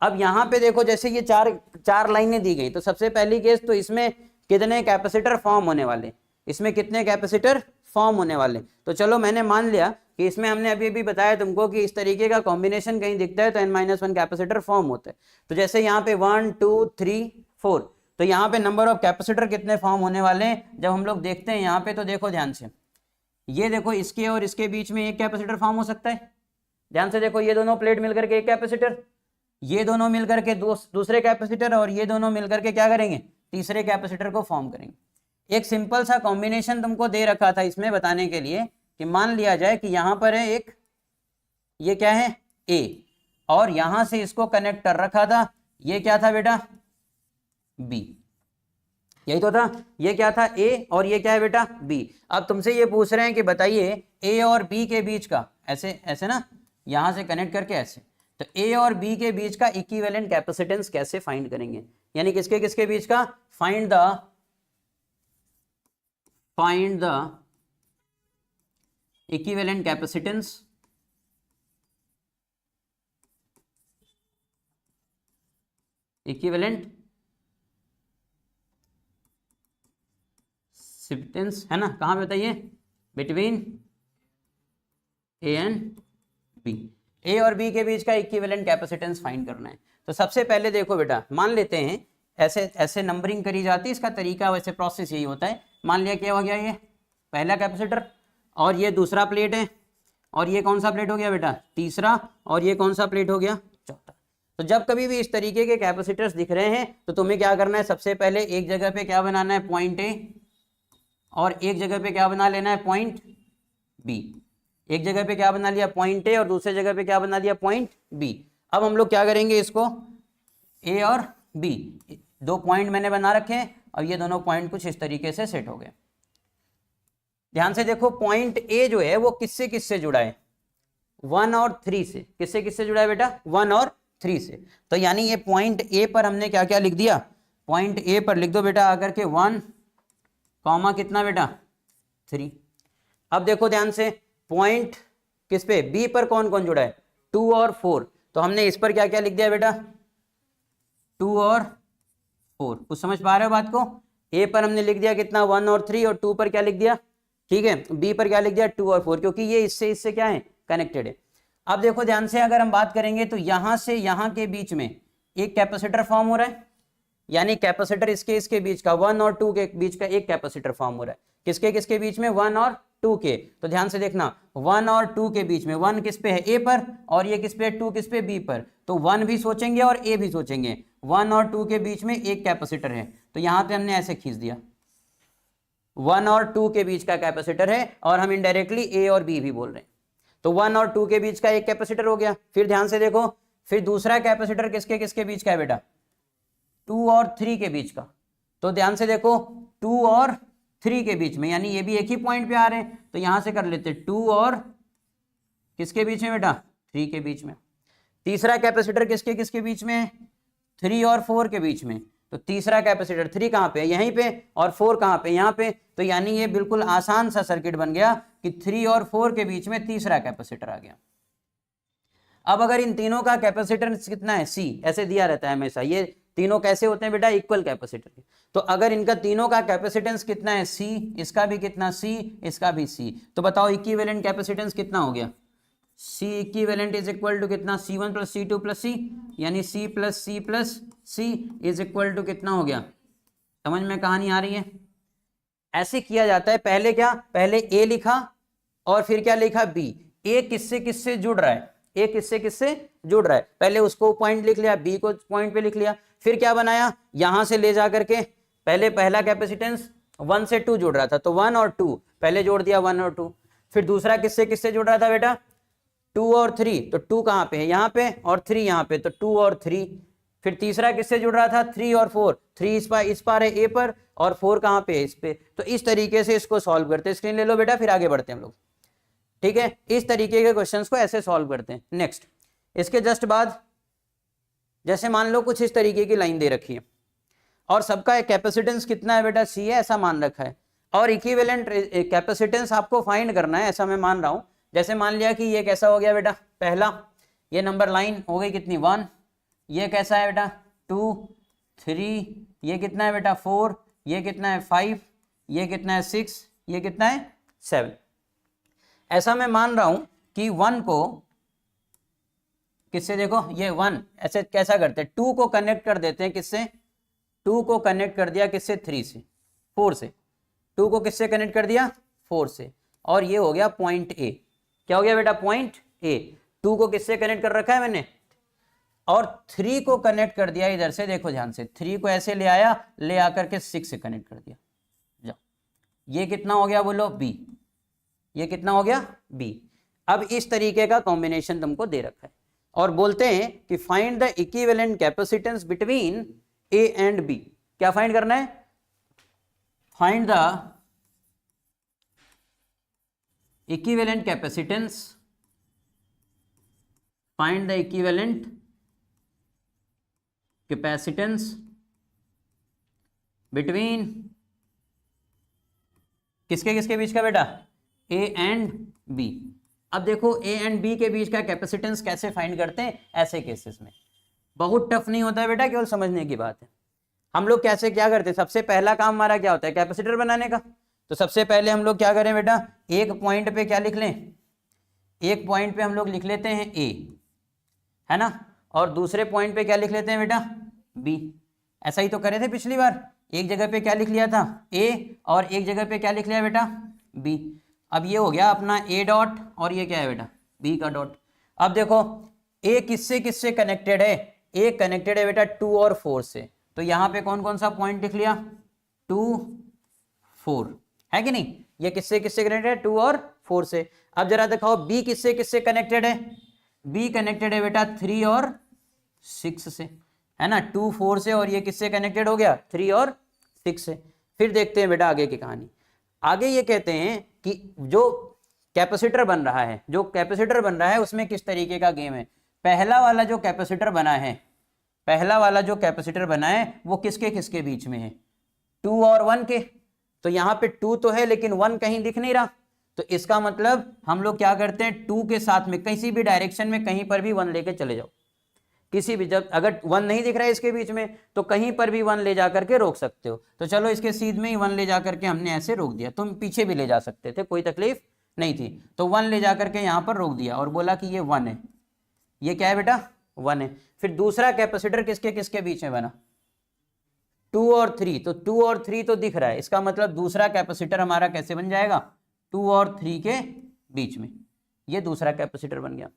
अब यहाँ पे देखो जैसे ये चार लाइनें दी गई, तो सबसे पहली केस तो इसमें कितने कैपेसिटर फॉर्म होने वाले, इसमें कितने कैपेसिटर फॉर्म होने वाले। तो चलो मैंने मान लिया कि इसमें हमने अभी भी बताया तुमको कि इस तरीके का कॉम्बिनेशन कहीं दिखता है तो n-1 कैपेसिटर फॉर्म होता है। तो जैसे यहाँ पे 1 2 3 4, तो यहाँ पे नंबर ऑफ कैपेसिटर कितने फॉर्म होने वाले हैं जब हम लोग देखते हैं यहाँ पे, तो देखो ध्यान से, ये देखो इसके और इसके बीच में एक कैपेसिटर फॉर्म हो सकता है। ध्यान से देखो, ये दोनों प्लेट मिलकर के एक कैपेसिटर, ये दोनों मिलकर के दूसरे कैपेसिटर, और ये दोनों मिलकर के क्या करेंगे, तीसरे कैपेसिटर को फॉर्म करेंगे। एक सिंपल सा कॉम्बिनेशन तुमको दे रखा था इसमें बताने के लिए कि मान लिया जाए कि यहां पर है एक, ये क्या है A, और यहां से इसको कनेक्ट कर रखा था, ये क्या था बेटा B, यही तो था, ये क्या था A और ये क्या है बेटा B। अब तुमसे ये पूछ रहे हैं कि बताइए A और B के बीच का, ऐसे ऐसे ना, यहां से कनेक्ट करके ऐसे, तो A और B के बीच का इक्विवेलेंट कैपेसिटेंस कैसे फाइंड करेंगे, यानी किसके किसके बीच का, फाइंड द इक्विवेलेंट कैपेसिटेंस है ना, कहां पे बताइए, between A and B। A और B के बीच का इक्विवेलेंट कैपेसिटेंस फाइंड करना है। तो सबसे पहले देखो बेटा, मान लेते हैं ऐसे ऐसे नंबरिंग करी जाती है, इसका तरीका वैसे प्रोसेस यही होता है। मान लिया क्या हो गया, ये पहला कैपेसिटर, और ये दूसरा प्लेट है, और ये कौन सा प्लेट हो गया बेटा, तीसरा, और ये कौन सा प्लेट हो गया, चौथा। तो जब कभी भी इस तरीके के कैपेसिटर्स दिख रहे हैं तो तुम्हें क्या करना है, सबसे पहले एक जगह पे क्या बनाना है, पॉइंट A, और एक जगह पे क्या बना लेना है, पॉइंट B। एक जगह पे क्या बना लिया, पॉइंट A, और दूसरे जगह पे क्या बना लिया, पॉइंट B। अब हम लोग क्या करेंगे, इसको ए और बी, 2 पॉइंट मैंने बना रखे हैं और ये दोनों पॉइंट कुछ इस तरीके से सेट हो गए। ध्यान से देखो, पॉइंट ए जो है वो किससे किससे जुड़ा है, 1 और 3 से। किससे किससे जुड़ा है बेटा, 1 और 3 से। तो यानी ये पॉइंट ए पर हमने क्या क्या लिख दिया, पॉइंट ए पर लिख दो बेटा आकर के 1 कॉमा कितना बेटा 3। अब देखो ध्यान से, पॉइंट किस पे, बी पर कौन कौन जुड़ा है, 2 और 4। तो हमने इस पर क्या क्या लिख दिया बेटा, 2 और 4। कुछ समझ पा रहे हो बात को। ए पर हमने लिख दिया कितना, 1 और 3, और 2 पर क्या लिख दिया, ठीक है, बी पर क्या लिख दिया, 2 और 4, क्योंकि ये इससे क्या है, कनेक्टेड है। अब देखो ध्यान से, अगर हम बात करेंगे तो यहां से यहां के बीच में एक कैपेसिटर फॉर्म हो रहा है, यानी कैपेसिटर इसके बीच का 1 और 2 के बीच का एक कैपेसिटर फॉर्म हो रहा है। किसके बीच में, 1 और 2 के। तो ध्यान से देखना, 1 और 2 के बीच में 1 किस पे है, ए पर, और ये किस पे है, 2 किस पे, बी पर। तो 1 भी सोचेंगे और ए भी सोचेंगे। 1 और 2 के बीच में एक कैपेसिटर है, तो यहां पे हमने ऐसे खींच दिया, 1 और 2 के बीच का कैपेसिटर है, और हम इनडायरेक्टली ए और बी भी बोल रहे हैं। तो 1 और 2 के बीच का एक कैपेसिटर हो गया। फिर ध्यान से देखो, फिर दूसरा कैपेसिटर किसके बीच का है बेटा, 2 और 3 के बीच का। तो ध्यान से देखो, 2 और 3 के बीच में, यानी ये भी एक ही पॉइंट पे आ रहे हैं, तो यहां से कर लेते 2 और किसके बीच में बेटा, 3 के बीच में। तीसरा कैपेसिटर किसके बीच में है, 3 और 4 के बीच में। तो तीसरा कैपेसिटर 3 कहां पे है, यहीं पे, और 4 कहां पे, यहां पे। तो यानी ये बिल्कुल आसान सा सर्किट बन गया कि 3 और 4 के बीच में तीसरा कैपेसिटर आ गया। अब अगर इन तीनों का कैपेसिटेंस कितना है, C, ऐसे दिया रहता है हमेशा, ये तीनों कैसे होते हैं बेटा, इक्वल कैपेसिटर के। तो अगर इनका तीनों का कैपेसिटेंस कितना है, C, इसका भी कितना, C, इसका भी C, तो बताओ इक्विवेलेंट कैपेसिटेंस कितना हो गया, C equivalent is equal to कितना, C1 plus C2 plus C, यानी C plus C plus C is equal to कितना हो गया। समझ में कहानी आ रही है। ऐसे किया जाता है। पहले क्या, पहले A लिखा और फिर क्या लिखा, B। A किससे किससे जुड़ रहा है, A किससे जुड़ रहा है, पहले उसको पॉइंट लिख लिया, B को पॉइंट पे लिख लिया। फिर क्या बनाया, यहां से ले जा करके पहले पहला कैपेसिटेंस 1 से 2 जुड़ रहा था, तो 1 और 2 पहले जोड़ दिया, 1 और 2। फिर दूसरा किससे जुड़ रहा था बेटा, 2 और 3, तो 2 कहां पे है, यहां पे, और 3 यहां पे, तो 2 और 3। फिर तीसरा किससे जुड़ रहा था, 3 और 4, 3 इस पार है, ए पर, और 4 कहां पे है, इस पे। तो इस तरीके से इसको सॉल्व करते हैं। स्क्रीन ले लो बेटा, फिर आगे बढ़ते हैं हम लोग, ठीक है। इस तरीके के क्वेश्चंस को ऐसे सॉल्व करते हैं। नेक्स्ट, इसके जस्ट बाद जैसे मान लो कुछ इस तरीके की लाइन दे रखी है, और सबका कैपेसिटेंस कितना है बेटा, C है, ऐसा मान रखा है, और इक्विवेलेंट कैपेसिटेंस आपको फाइंड करना है, ऐसा मैं मान रहा हूं। जैसे मान लिया कि ये कैसा हो गया बेटा, पहला ये नंबर लाइन हो गई कितनी, 1, ये कैसा है बेटा 2, 3, ये कितना है बेटा 4, ये कितना है 5, ये कितना है 6, ये कितना है 7। ऐसा मैं मान रहा हूं कि 1 को किससे, देखो ये 1 ऐसे कैसा करते हैं, 2 को कनेक्ट कर देते हैं किससे, 2 को कनेक्ट कर दिया किससे, 3 से, 4 से। 2 को किससे कनेक्ट कर दिया, 4 से, और ये हो गया पॉइंट ए। क्या हो गया बेटा, पॉइंट ए। 2 को किससे कनेक्ट कर रखा है मैंने, और 3 को कनेक्ट कर दिया इधर से, देखो ध्यान से, 3 को ऐसे ले आया, ले आकर के 6 से कनेक्ट कर दिया। जाओ, ये कितना हो गया बोलो, बी। ये कितना हो गया, बी। अब इस तरीके का कॉम्बिनेशन तुमको दे रखा है, और बोलते हैं कि find the equivalent capacitance between A and B. क्या फाइंड करना है, find the equivalent capacitance, find the equivalent capacitance between किसके बीच का बेटा, ए एंड बी। अब देखो ए एंड बी के बीच का कैपेसिटेंस कैसे फाइंड करते हैं ऐसे केसेस में। बहुत टफ नहीं होता है बेटा, केवल समझने की बात है। हम लोग कैसे क्या करते हैं, सबसे पहला काम हमारा क्या होता है, कैपेसिटर बनाने का। तो सबसे पहले हम लोग क्या करें बेटा, एक पॉइंट पे क्या लिख लें, एक पॉइंट पे हम लोग लिख लेते हैं ए, है ना, और दूसरे पॉइंट पे क्या लिख लेते हैं बेटा, बी। ऐसा ही तो करे थे पिछली बार, एक जगह पे क्या लिख लिया था, ए, और एक जगह पे क्या लिख लिया बेटा, बी। अब ये हो गया अपना ए डॉट, और ये क्या है बेटा, बी का डॉट। अब देखो ए किससे कनेक्टेड है, ए कनेक्टेड है बेटा 2 और 4 से। तो यहाँ पे कौन कौन सा पॉइंट लिख लिया, 2, 4, है कि नहीं। ये किससे कनेक्टेड है, 2 और 4 से। अब जरा दिखाओ बी किससे कनेक्टेड है, बी कनेक्टेड है बेटा 3 और 6 से, है ना, 2 4 से, और ये किससे कनेक्टेड हो गया, 3 और 6 से। फिर देखते हैं बेटा आगे की कहानी। आगे ये कहते हैं कि जो कैपेसिटर बन रहा है, जो कैपेसिटर बन रहा है उसमें किस तरीके का गेम है। पहला वाला जो कैपेसिटर बना है, पहला वाला जो कैपेसिटर बना है वो किसके किसके बीच में है, 2 और 1 के। तो यहाँ पे 2 तो है लेकिन 1 कहीं दिख नहीं रहा, तो इसका मतलब हम लोग क्या करते हैं, 2 के साथ में किसी भी डायरेक्शन में कहीं पर भी 1 लेके चले जाओ, किसी भी, जब अगर 1 नहीं दिख रहा है इसके बीच में तो कहीं पर भी 1 ले जा करके रोक सकते हो। तो चलो इसके सीध में ही 1 ले जा करके हमने ऐसे रोक दिया, तुम पीछे भी ले जा सकते थे, कोई तकलीफ नहीं थी। तो 1 ले जा करके यहाँ पर रोक दिया और बोला कि ये 1 है, ये क्या है बेटा, 1 है। फिर दूसरा कैपेसिटर किसके किसके बीच में बना, 2 और 3, तो 2 और 3 तो दिख रहा है, इसका मतलब दूसरा कैपेसिटर हमारा कैसे बन जाएगा, 2 और 3 के बीच में, ये दूसरा कैपेसिटर बन गया।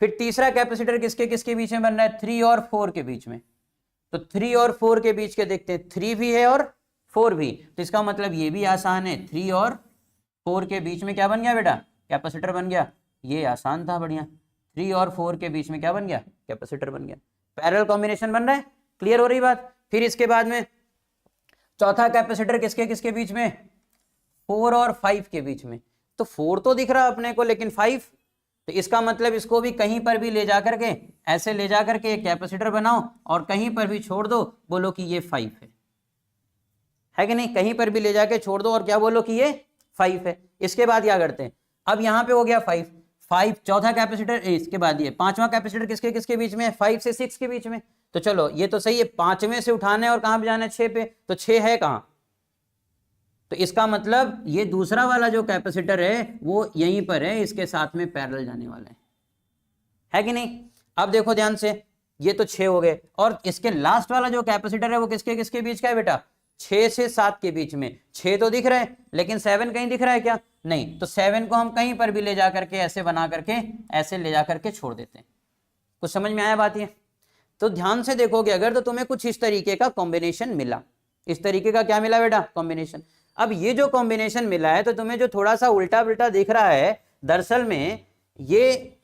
फिर तीसरा कैपेसिटर किसके किसके बीच में बन रहा है, 3 और 4 के बीच में। तो 3 और 4 के बीच के देखते हैं, 3 भी है और 4 भी, तो इसका मतलब ये भी आसान है, 3 और 4 के बीच में क्या बन गया बेटा, कैपेसिटर बन गया। ये आसान था, बढ़िया। 3 और 4 के बीच में क्या बन गया, कैपेसिटर बन गया। पैरेलल कॉम्बिनेशन बन रहा है, क्लियर हो रही बात। फिर इसके बाद में चौथा कैपेसिटर किसके किसके बीच में, 4 और 5 के बीच में। तो 4 तो दिख रहा अपने को लेकिन 5, तो इसका मतलब इसको भी कहीं पर भी ले जा करके, ऐसे ले जा करके एक कैपेसिटर बनाओ और कहीं पर भी छोड़ दो, बोलो कि ये 5 है कि नहीं, कहीं पर भी ले जाके छोड़ दो और क्या बोलो कि ये 5 है। इसके बाद क्या करते हैं, अब यहाँ पे हो गया 5, चौथा कैपेसिटर, इसके बाद ये पांचवा कैपेसिटर किसके किसके बीच में है, 5 से 6 के बीच में। तो चलो ये तो सही है, 5वें से उठाना है और कहां पे जाना है, 6 पे, तो 6 है कहां, तो इसका मतलब ये दूसरा वाला जो कैपेसिटर है वो यहीं पर है, इसके साथ में पैरेलल जाने वाला है कि नहीं। अब देखो ध्यान से, ये तो 6 हो गए, और इसके लास्ट वाला जो कैपेसिटर है वो किसके किसके बीच का है बेटा, 6 से 7 के बीच में। 6 तो दिख रहा है लेकिन 7 कहीं दिख रहा है क्या, नहीं, तो 7 को हम कहीं पर भी ले जा करके ऐसे बना करके ऐसे ले जा करके छोड़ देते हैं। कुछ समझ में आया बात ये। तो ध्यान से देखोगे अगर, तो तुम्हें कुछ इस तरीके का कॉम्बिनेशन मिला, इस तरीके का क्या मिला बेटा, कॉम्बिनेशन। अब ये जो कॉम्बिनेशन मिला है, तो तुम्हें जो थोड़ा सा उल्टा पुल्टा दिख रहा है, दरअसल में ये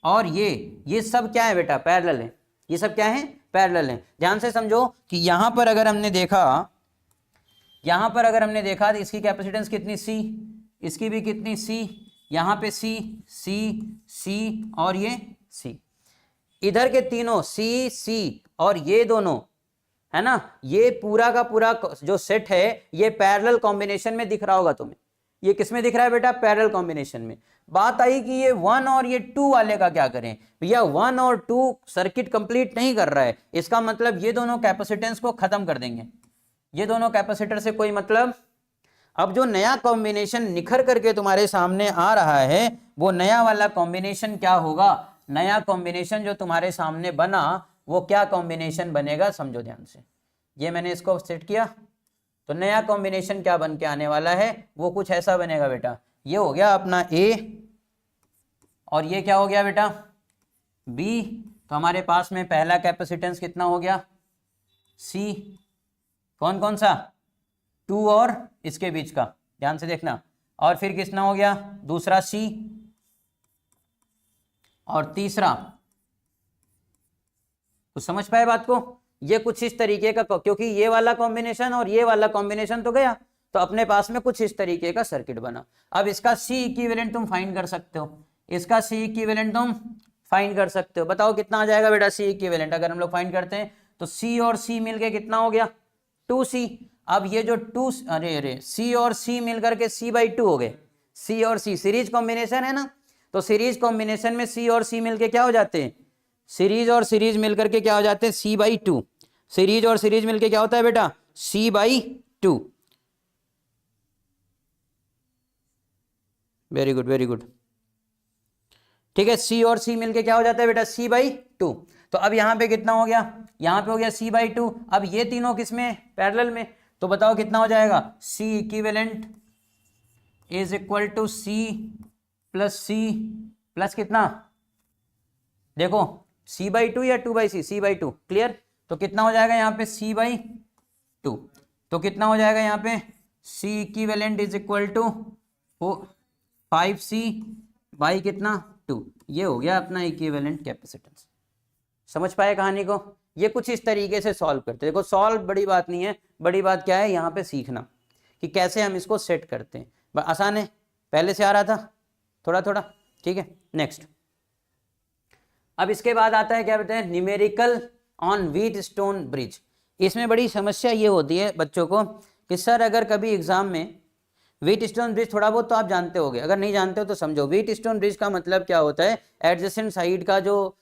और ये सब क्या है बेटा, पैरेलल है। ये सब क्या है, पैरेलल है। ध्यान से समझो कि यहां पर अगर हमने देखा तो इसकी कैपेसिटेंस कितनी, सी, इसकी भी कितनी, सी, यहां पे सी सी सी और ये सी, इधर के तीनों सी सी और ये दोनों, है ना, ये पूरा का पूरा जो सेट है ये पैरेलल कॉम्बिनेशन में दिख रहा होगा तुम्हें। ये किस में दिख रहा है बेटा, पैरेलल कॉम्बिनेशन में। बात आई कि ये 1 और ये 2 वाले का क्या करें भैया, 1 और 2 सर्किट कंप्लीट नहीं कर रहा है, इसका मतलब ये दोनों कैपेसिटेंस को खत्म कर देंगे, ये दोनों कैपेसिटर से कोई मतलब। अब जो नया कॉम्बिनेशन निखर करके तुम्हारे सामने आ रहा है, वो नया वाला कॉम्बिनेशन क्या होगा, नया कॉम्बिनेशन जो तुम्हारे सामने बना वो क्या कॉम्बिनेशन बनेगा, समझो ध्यान से। ये मैंने इसको सेट किया, तो नया कॉम्बिनेशन क्या बन के आने वाला है, वो कुछ ऐसा बनेगा बेटा। ये हो गया अपना ए और ये क्या हो गया बेटा, बी। तो हमारे पास में पहला कैपेसिटेंस कितना हो गया, सी, कौन कौन सा, 2 और इसके बीच का, ध्यान से देखना। और फिर कितना हो गया, दूसरा सी, और तीसरा, कुछ समझ पाए बात को। ये कुछ इस तरीके का, क्योंकि ये वाला कॉम्बिनेशन और ये वाला कॉम्बिनेशन तो गया, तो अपने पास में कुछ इस तरीके का सर्किट बना। अब इसका सी इक्विवेलेंट तुम फाइंड कर सकते हो, इसका सी इक्विवेलेंट तुम फाइंड कर सकते हो। बताओ कितना आ जाएगा बेटा सी इक्विवेलेंट, अगर हम लोग फाइंड करते हैं तो सी और सी मिलके कितना हो गया, 2c। अब ये जो 2, अरे सी और सी मिलकर के c/2 हो गए। सी और सी सीरीज कॉम्बिनेशन है ना, तो सीरीज कॉम्बिनेशन में सी और सी मिलके क्या हो जाते हैं, सीरीज और सीरीज मिलकर के क्या हो जाते हैं, c/2। सीरीज और सीरीज मिलके क्या होता है बेटा, c/2। Very good very good, ठीक है। सी और सी मिलके क्या हो जाता है बेटा, c/2। तो अब यहां पे कितना हो गया, यहां पे हो गया c/2। अब ये तीनों किसमें, पैरेलल में, तो बताओ कितना हो जाएगा, C equivalent is equal to C plus कितना, देखो c/2 या 2/c, c/2, क्लियर। तो कितना हो जाएगा यहाँ पे c/2, तो कितना हो जाएगा यहाँ पे, C equivalent is equal to 5c by कितना 2। ये हो गया अपना इक्विवेलेंट कैपेसिटेंस। समझ पाए कहानी को? ये कुछ इस तरीके से सॉल्व करते हैं। देखो सॉल्व बड़ी बात नहीं है, बड़ी बात क्या है यहाँ पे सीखना कि कैसे हम इसको सेट करते हैं। आसान है, पहले से आ रहा था थोड़ा थोड़ा, ठीक है। नेक्स्ट, अब इसके बाद आता है क्या बोलते हैं, न्यूमेरिकल ऑन व्हीटस्टोन ब्रिज। इसमें बड़ी समस्या ये होती है बच्चों को कि सर अगर कभी एग्जाम में व्हीटस्टोन ब्रिज, थोड़ा बहुत तो आप जानते होंगे, अगर नहीं जानते हो तो समझो। व्हीटस्टोन ब्रिज का मतलब क्या होता है, एडजेसेंट साइड का जो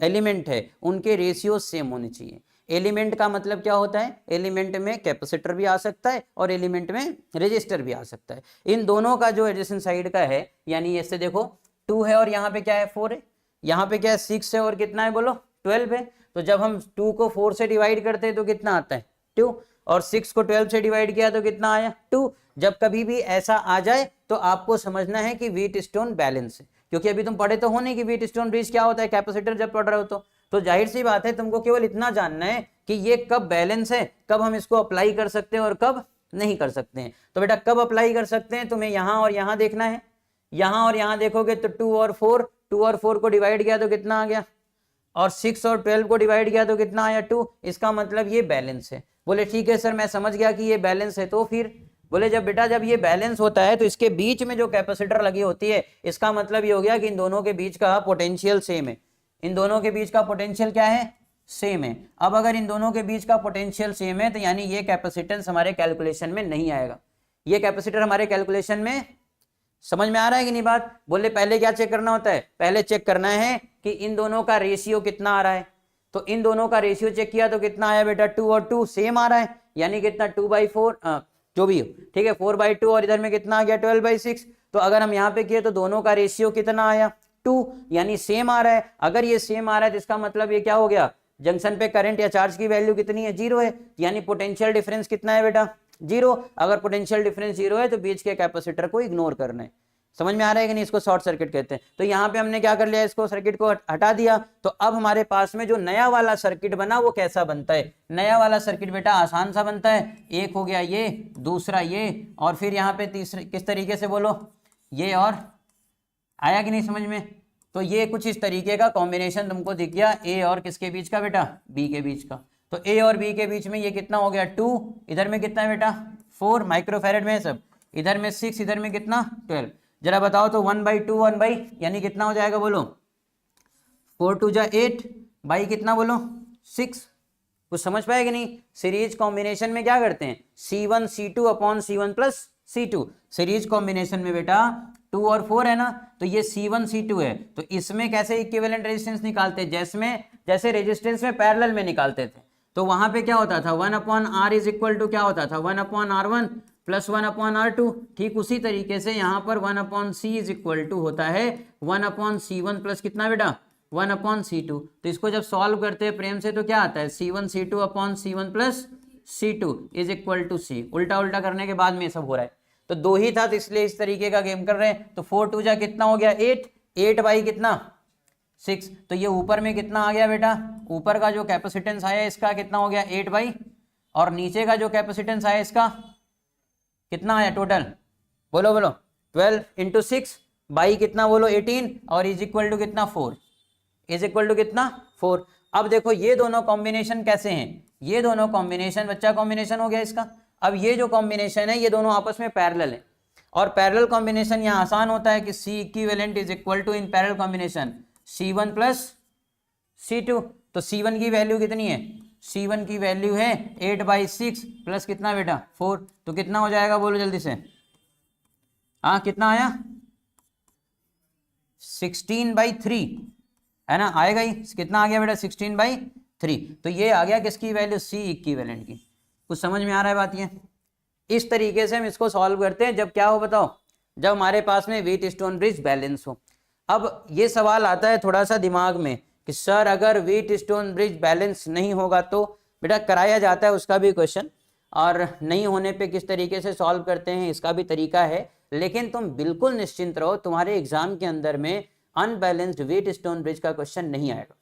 एलिमेंट है उनके रेशियो सेम होने चाहिए। एलिमेंट का मतलब क्या होता है, एलिमेंट में कैपेसिटर भी आ सकता है और एलिमेंट में रेजिस्टर भी आ सकता है। इन दोनों का जो एडजेसेंट साइड का है, यानी ऐसे देखो 2 है और यहाँ पे क्या है 4 है, यहाँ पे क्या है 6 है और कितना है बोलो 12 है। तो जब हम 2 को 4 से डिवाइड करते हैं तो कितना आता है 2, और 6 को 12 से डिवाइड किया तो कितना आया 2। जब कभी भी ऐसा आ जाए तो आपको समझना है कि व्हीटस्टोन बैलेंस है, क्योंकि अभी तुम पढ़े तो हो नहीं कि व्हीटस्टोन ब्रिज क्या होता है, कैपेसिटर जब पढ़ रहे हो तो जाहिर सी बात है तुमको केवल इतना जानना है कि ये कब बैलेंस है, कब हम इसको अप्लाई कर सकते हैं और कब नहीं कर सकते हैं। तो बेटा कब अप्लाई कर सकते हैं, तुम्हें यहाँ और यहाँ देखना है। यहाँ और यहाँ देखोगे तो 2 और 4 को डिवाइड किया तो कितना आ गया, और 6 और 12 को डिवाइड किया तो कितना आया 2। इसका मतलब ये बैलेंस है। बोले ठीक है सर मैं समझ गया कि ये बैलेंस है। तो फिर बोले जब बेटा जब ये बैलेंस होता है तो इसके बीच में जो कैपेसिटर लगी होती है, इसका मतलब ये हो गया कि इन दोनों के बीच का पोटेंशियल सेम है। इन दोनों के बीच का पोटेंशियल क्या है, सेम है। अब अगर इन दोनों के बीच का पोटेंशियल सेम है तो यानी ये कैपेसिटेंस हमारे कैलकुलेशन में नहीं आएगा। ये कैपेसिटर हमारे कैलकुलेशन में, समझ में आ रहा है कि नहीं बात? बोले पहले क्या चेक करना होता है, पहले चेक करना है कि इन दोनों का रेशियो कितना आ रहा है। तो इन दोनों का रेशियो चेक किया तो कितना आया बेटा 2 और 2 सेम आ रहा है, यानी कितना 2/4 जो भी हो, ठीक है 4/2, और इधर में कितना आ गया 12/6। तो अगर हम यहाँ पे किए तो दोनों का रेशियो कितना आया 2, यानी सेम आ रहा है। अगर ये सेम आ रहा है तो इसका मतलब ये क्या हो गया, जंक्शन पे करंट या चार्ज की वैल्यू कितनी है 0 है, यानी पोटेंशियल डिफरेंस कितना है बेटा 0। अगर पोटेंशियल डिफरेंस 0 है तो बीच के कैपेसिटर को इग्नोर करना है। समझ में आ रहा है कि नहीं? इसको शॉर्ट सर्किट कहते हैं। तो यहाँ पे हमने क्या कर लिया, इसको सर्किट को हटा दिया। तो अब हमारे पास में जो नया वाला सर्किट बना वो कैसा बनता है, नया वाला सर्किट बेटा आसान सा बनता है। एक हो गया ये, दूसरा ये, और फिर यहाँ पे तीसरे किस तरीके से बोलो ये, और आया कि नहीं समझ में? तो ये कुछ इस तरीके का कॉम्बिनेशन तुमको दिख गया, ए और किसके बीच का बेटा, बी के बीच का। तो ए और बी के बीच में ये कितना हो गया 2, इधर में कितना है बेटा 4 माइक्रोफैरेड में सब, इधर में 6, इधर में कितना 12। जरा बताओ तो 1/2 1 यानी कितना हो जाएगा बोलो 4 2 जा 8 बाई कितना बोलो 6। कुछ समझ पाएगा नहीं? सीरीज कॉम्बिनेशन में क्या करते हैं, C1 C2 upon C1 plus C2। Series combination में बेटा 2 और 4 है ना, तो ये C1 C2 है। तो इसमें कैसे इक्विवेलेंट रेजिस्टेंस निकालते हैं, जैसे रेजिस्टेंस में पैरेलल में निकालते थे। तो वहां पे क्या होता था 1/R इज इक्वल टू क्या होता था 1/R1 प्लस 1/R2। ठीक उसी तरीके से यहाँ पर 1/C इज इक्वल टू होता है 1/C1 प्लस कितना बेटा 1/C2। तो इसको जब सॉल्व करते हैं प्रेम से तो क्या आता है C1 C2 upon C1 plus C2 is equal to C। उल्टा उल्टा करने के बाद में सब हो रहा है। तो 2 ही था तो इसलिए इस तरीके का गेम कर रहे हैं। तो 4 2 जा कितना हो गया 8, 8 बाई कितना 6। तो ये ऊपर में कितना आ गया बेटा, ऊपर का जो कैपेसिटेंस आया इसका कितना हो गया 8 बाई, और नीचे का जो कैपेसिटेंस आया इसका कितना आया टोटल, बोलो बोलो 12 इंटू 6 बाई कितना बोलो 18, और इज इक्वल टू कितना 4, इज इक्वल टू कितना 4। अब देखो ये दोनों कॉम्बिनेशन कैसे हैं, ये दोनों कॉम्बिनेशन बच्चा कॉम्बिनेशन हो गया इसका। अब ये जो कॉम्बिनेशन है ये दोनों आपस में पैरेलल है, और पैरेलल कॉम्बिनेशन यहाँ आसान होता है कि C equivalent is equal to in parallel combination C1 plus C2। तो C1 की वैल्यू कितनी है, C1 की वैल्यू है 8/6 प्लस कितना बेटा 4। तो कितना हो जाएगा बोलो जल्दी से, हाँ कितना आया 16/3 है ना, आएगा ही, कितना आ गया बेटा 16/3। तो ये आ गया किसकी वैल्यू, C इक्विवेलेंट की। कुछ समझ में आ रहा है बात? ये इस तरीके से हम इसको सॉल्व करते हैं। जब क्या हो बताओ, जब हमारे पास में व्हीटस्टोन ब्रिज बैलेंस हो। अब ये सवाल आता है थोड़ा सा दिमाग में कि सर अगर व्हीटस्टोन ब्रिज बैलेंस नहीं होगा तो बेटा कराया जाता है उसका भी क्वेश्चन, और नहीं होने पे किस तरीके से सॉल्व करते हैं इसका भी तरीका है। लेकिन तुम बिल्कुल निश्चिंत रहो, तुम्हारे एग्जाम के अंदर में अनबैलेंस्ड व्हीटस्टोन ब्रिज का क्वेश्चन नहीं आएगा।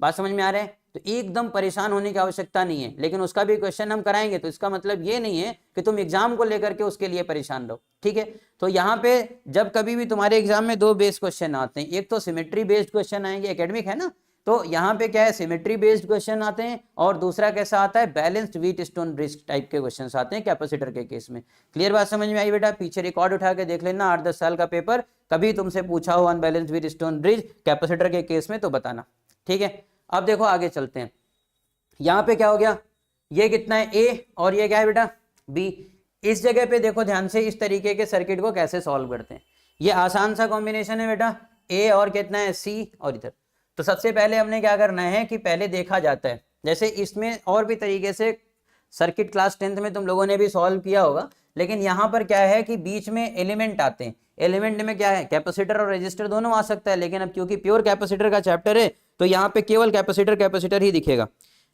बात समझ में आ रहा है? तो एकदम परेशान होने की आवश्यकता नहीं है, लेकिन उसका भी क्वेश्चन हम कराएंगे। तो इसका मतलब ये नहीं है कि तुम एग्जाम को लेकर के उसके लिए परेशान रहो, ठीक है। तो यहाँ पे जब कभी भी तुम्हारे एग्जाम में 2 बेस्ड क्वेश्चन आते हैं, एक तो सिमेट्री बेस्ड क्वेश्चन आएंगे, एकेडमिक है ना, तो यहाँ पे क्या है, सिमेट्री बेस्ड क्वेश्चन आते हैं, और दूसरा कैसा आता है, balanced wheat stone bridge type के क्वेश्चंस आते हैं कैपेसिटर के केस में। क्लियर बात समझ में आई बेटा? पीछे रिकॉर्ड उठा के देख लेना, 8-10 साल का पेपर, कभी तुमसे पूछा हो unbalanced wheat stone bridge capacitor के केस में तो बताना, ठीक है। अब देखो आगे चलते हैं, यहाँ पे क्या हो गया, ये कितना है ए और ये क्या है बेटा बी। इस जगह पे देखो ध्यान से, इस तरीके के सर्किट को कैसे सॉल्व करते हैं। ये आसान सा कॉम्बिनेशन है बेटा, ए और कितना है सी और इधर। तो सबसे पहले हमने क्या करना है कि पहले देखा जाता है, जैसे इसमें और भी तरीके से सर्किट क्लास 10th में तुम लोगों ने भी सॉल्व किया होगा, लेकिन यहाँ पर क्या है कि बीच में एलिमेंट आते हैं। एलिमेंट में क्या है, कैपेसिटर और रेजिस्टर दोनों आ सकता है, लेकिन अब क्योंकि प्योर कैपेसिटर का चैप्टर है तो यहाँ पे केवल कैपेसिटर ही दिखेगा।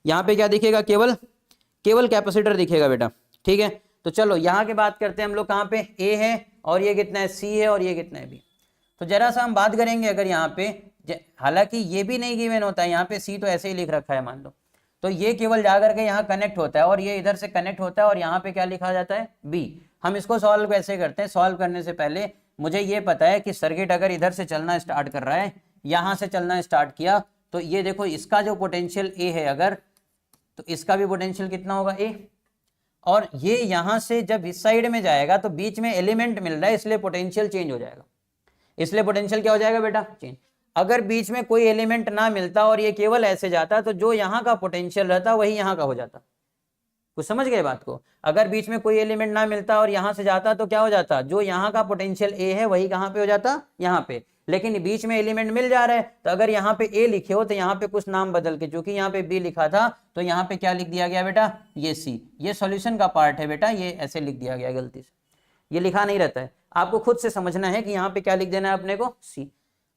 यहाँ पे क्या दिखेगा, केवल कैपेसिटर दिखेगा बेटा, ठीक है। तो चलो यहाँ की बात करते हैं हम लोग, कहाँ पे ए है और ये कितना है सी है और ये कितना है बी। तो जरा सा हम बात करेंगे, अगर यहाँ पे हालांकि ये भी नहीं गिवन होता है, यहाँ पे सी तो ऐसे ही लिख रखा है मान लो, तो ये केवल जाकर के यहाँ कनेक्ट होता है और ये इधर से कनेक्ट होता है और यहाँ पे क्या लिखा जाता है बी। हम इसको सॉल्व कैसे करते हैं, सॉल्व करने से पहले मुझे ये पता है कि सर्किट अगर इधर से चलना स्टार्ट कर रहा है, यहाँ से चलना स्टार्ट किया, तो ये देखो इसका जो पोटेंशियल ए है अगर, तो इसका भी पोटेंशियल कितना होगा ए, और ये यहाँ से जब इस साइड में जाएगा तो बीच में एलिमेंट मिल रहा है, इसलिए पोटेंशियल चेंज हो जाएगा। इसलिए पोटेंशियल क्या हो जाएगा बेटा, चेंज। अगर बीच में कोई एलिमेंट ना मिलता और ये केवल ऐसे जाता तो जो यहाँ का पोटेंशियल रहता वही यहाँ का हो जाता। कुछ समझ गए बात को? अगर बीच में कोई एलिमेंट ना मिलता और यहाँ से जाता तो क्या हो जाता, जो यहाँ का पोटेंशियल ए है वही कहाँ पे हो जाता, यहाँ पे। लेकिन बीच में एलिमेंट मिल जा रहा है, तो अगर यहाँ पे ए लिखे हो तो यहाँ पे कुछ नाम बदल के, चूंकि यहाँ पे बी लिखा था तो यहाँ पे क्या लिख दिया गया बेटा, ये सी। ये सॉल्यूशन का पार्ट है बेटा, ये ऐसे लिख दिया गया गलती से, ये लिखा नहीं रहता है, आपको खुद से समझना है कि यहाँ पे क्या लिख देना है अपने को, सी।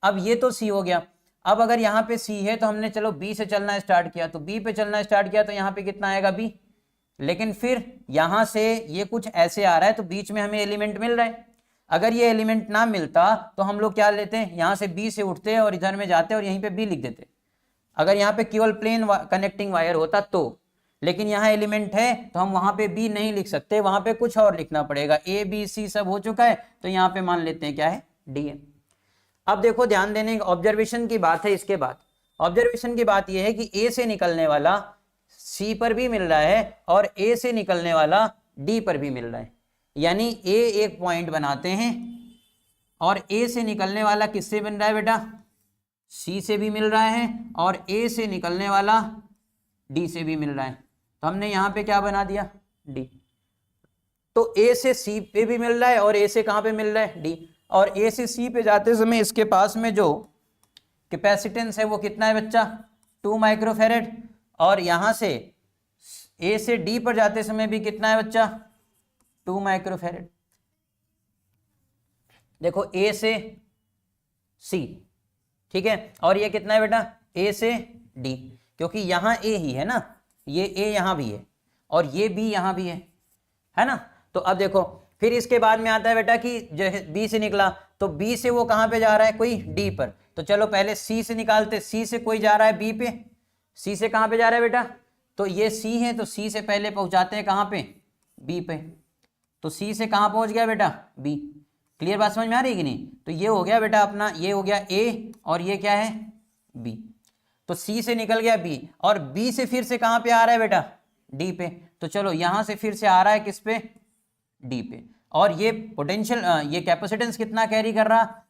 अब ये तो सी हो गया। अब अगर यहाँ पे सी है तो हमने चलो बी से चलना स्टार्ट किया, तो बी पे चलना स्टार्ट किया तो यहाँ पे कितना आएगा बी। लेकिन फिर यहाँ से ये कुछ ऐसे आ रहा है तो बीच में हमें एलिमेंट मिल रहा है। अगर ये एलिमेंट ना मिलता तो हम लोग क्या लेते हैं, यहाँ से बी से उठते हैं और इधर में जाते हैं और यहीं पे बी लिख देते। अगर यहाँ पे केवल प्लेन कनेक्टिंग वायर होता तो, लेकिन यहाँ एलिमेंट है तो हम वहाँ पे बी नहीं लिख सकते, वहाँ पे कुछ और लिखना पड़ेगा। ए बी सी सब हो चुका है, तो यहाँ पे मान लेते हैं क्या है, डी है। अब देखो ध्यान देने, ऑब्जर्वेशन की बात है। इसके बाद ऑब्जर्वेशन की बात यह है कि ए से निकलने वाला सी पर भी मिल रहा है और ए से निकलने वाला डी पर भी मिल रहा है। यानी ए एक पॉइंट बनाते हैं और ए से निकलने वाला किससे बन रहा है बेटा, सी से भी मिल रहा है, और ए से निकलने वाला डी से भी मिल रहा है। तो हमने यहाँ पे क्या बना दिया, डी। तो ए से सी पे भी मिल रहा है और ए से कहाँ पे मिल रहा है, डी। और ए से सी पे जाते समय इसके पास में जो कैपेसिटेंस है वो कितना है बच्चा, 2 माइक्रोफेरेड। और यहाँ से ए से डी पर जाते समय भी कितना है बच्चा, 2 माइक्रोफेरेड। देखो ए से सी, ठीक है, और ये कितना है बेटा, ए से डी, क्योंकि यहाँ ए ही है ना, ये ए यहाँ भी है और ये बी यहाँ भी है ना। तो अब देखो फिर इसके बाद में आता है बेटा कि जो बी से निकला तो बी से वो कहाँ पे जा रहा है, कोई डी पर। तो चलो पहले सी से निकालते, सी से कोई जा रहा है बी पे, सी से कहाँ पे जा रहा है बेटा, तो ये सी है, तो सी से पहले पहुँचाते हैं कहाँ पे, बी पे। तो सी से कहाँ पहुँच गया बेटा, बी। क्लियर बात समझ में आ रही है कि नहीं? तो ये हो गया बेटा अपना, ये हो गया ए और ये क्या है, बी। तो सी से निकल गया बी और बी से फिर से कहाँ पे आ रहा है बेटा, डी पे। तो चलो यहाँ से फिर से आ रहा है किस पे, डी पे। और ये पोटेंशियल, ये कैपेसिटेंस कितना कैरी कर रहा,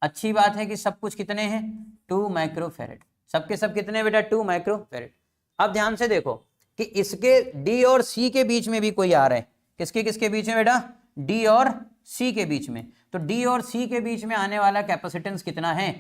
अच्छी बात है कि सब कुछ कितने हैं, 2 माइक्रोफेरेड। सबके सब कितने बेटा, 2 माइक्रोफेरेड। अब ध्यान से देखो कि इसके डी और सी के बीच में भी कोई आ रहा है, किसके किसके बीच में बेटा, डी और सी के बीच में। तो डी और सी के बीच में आने वाला कैपेसिटेंस कितना है,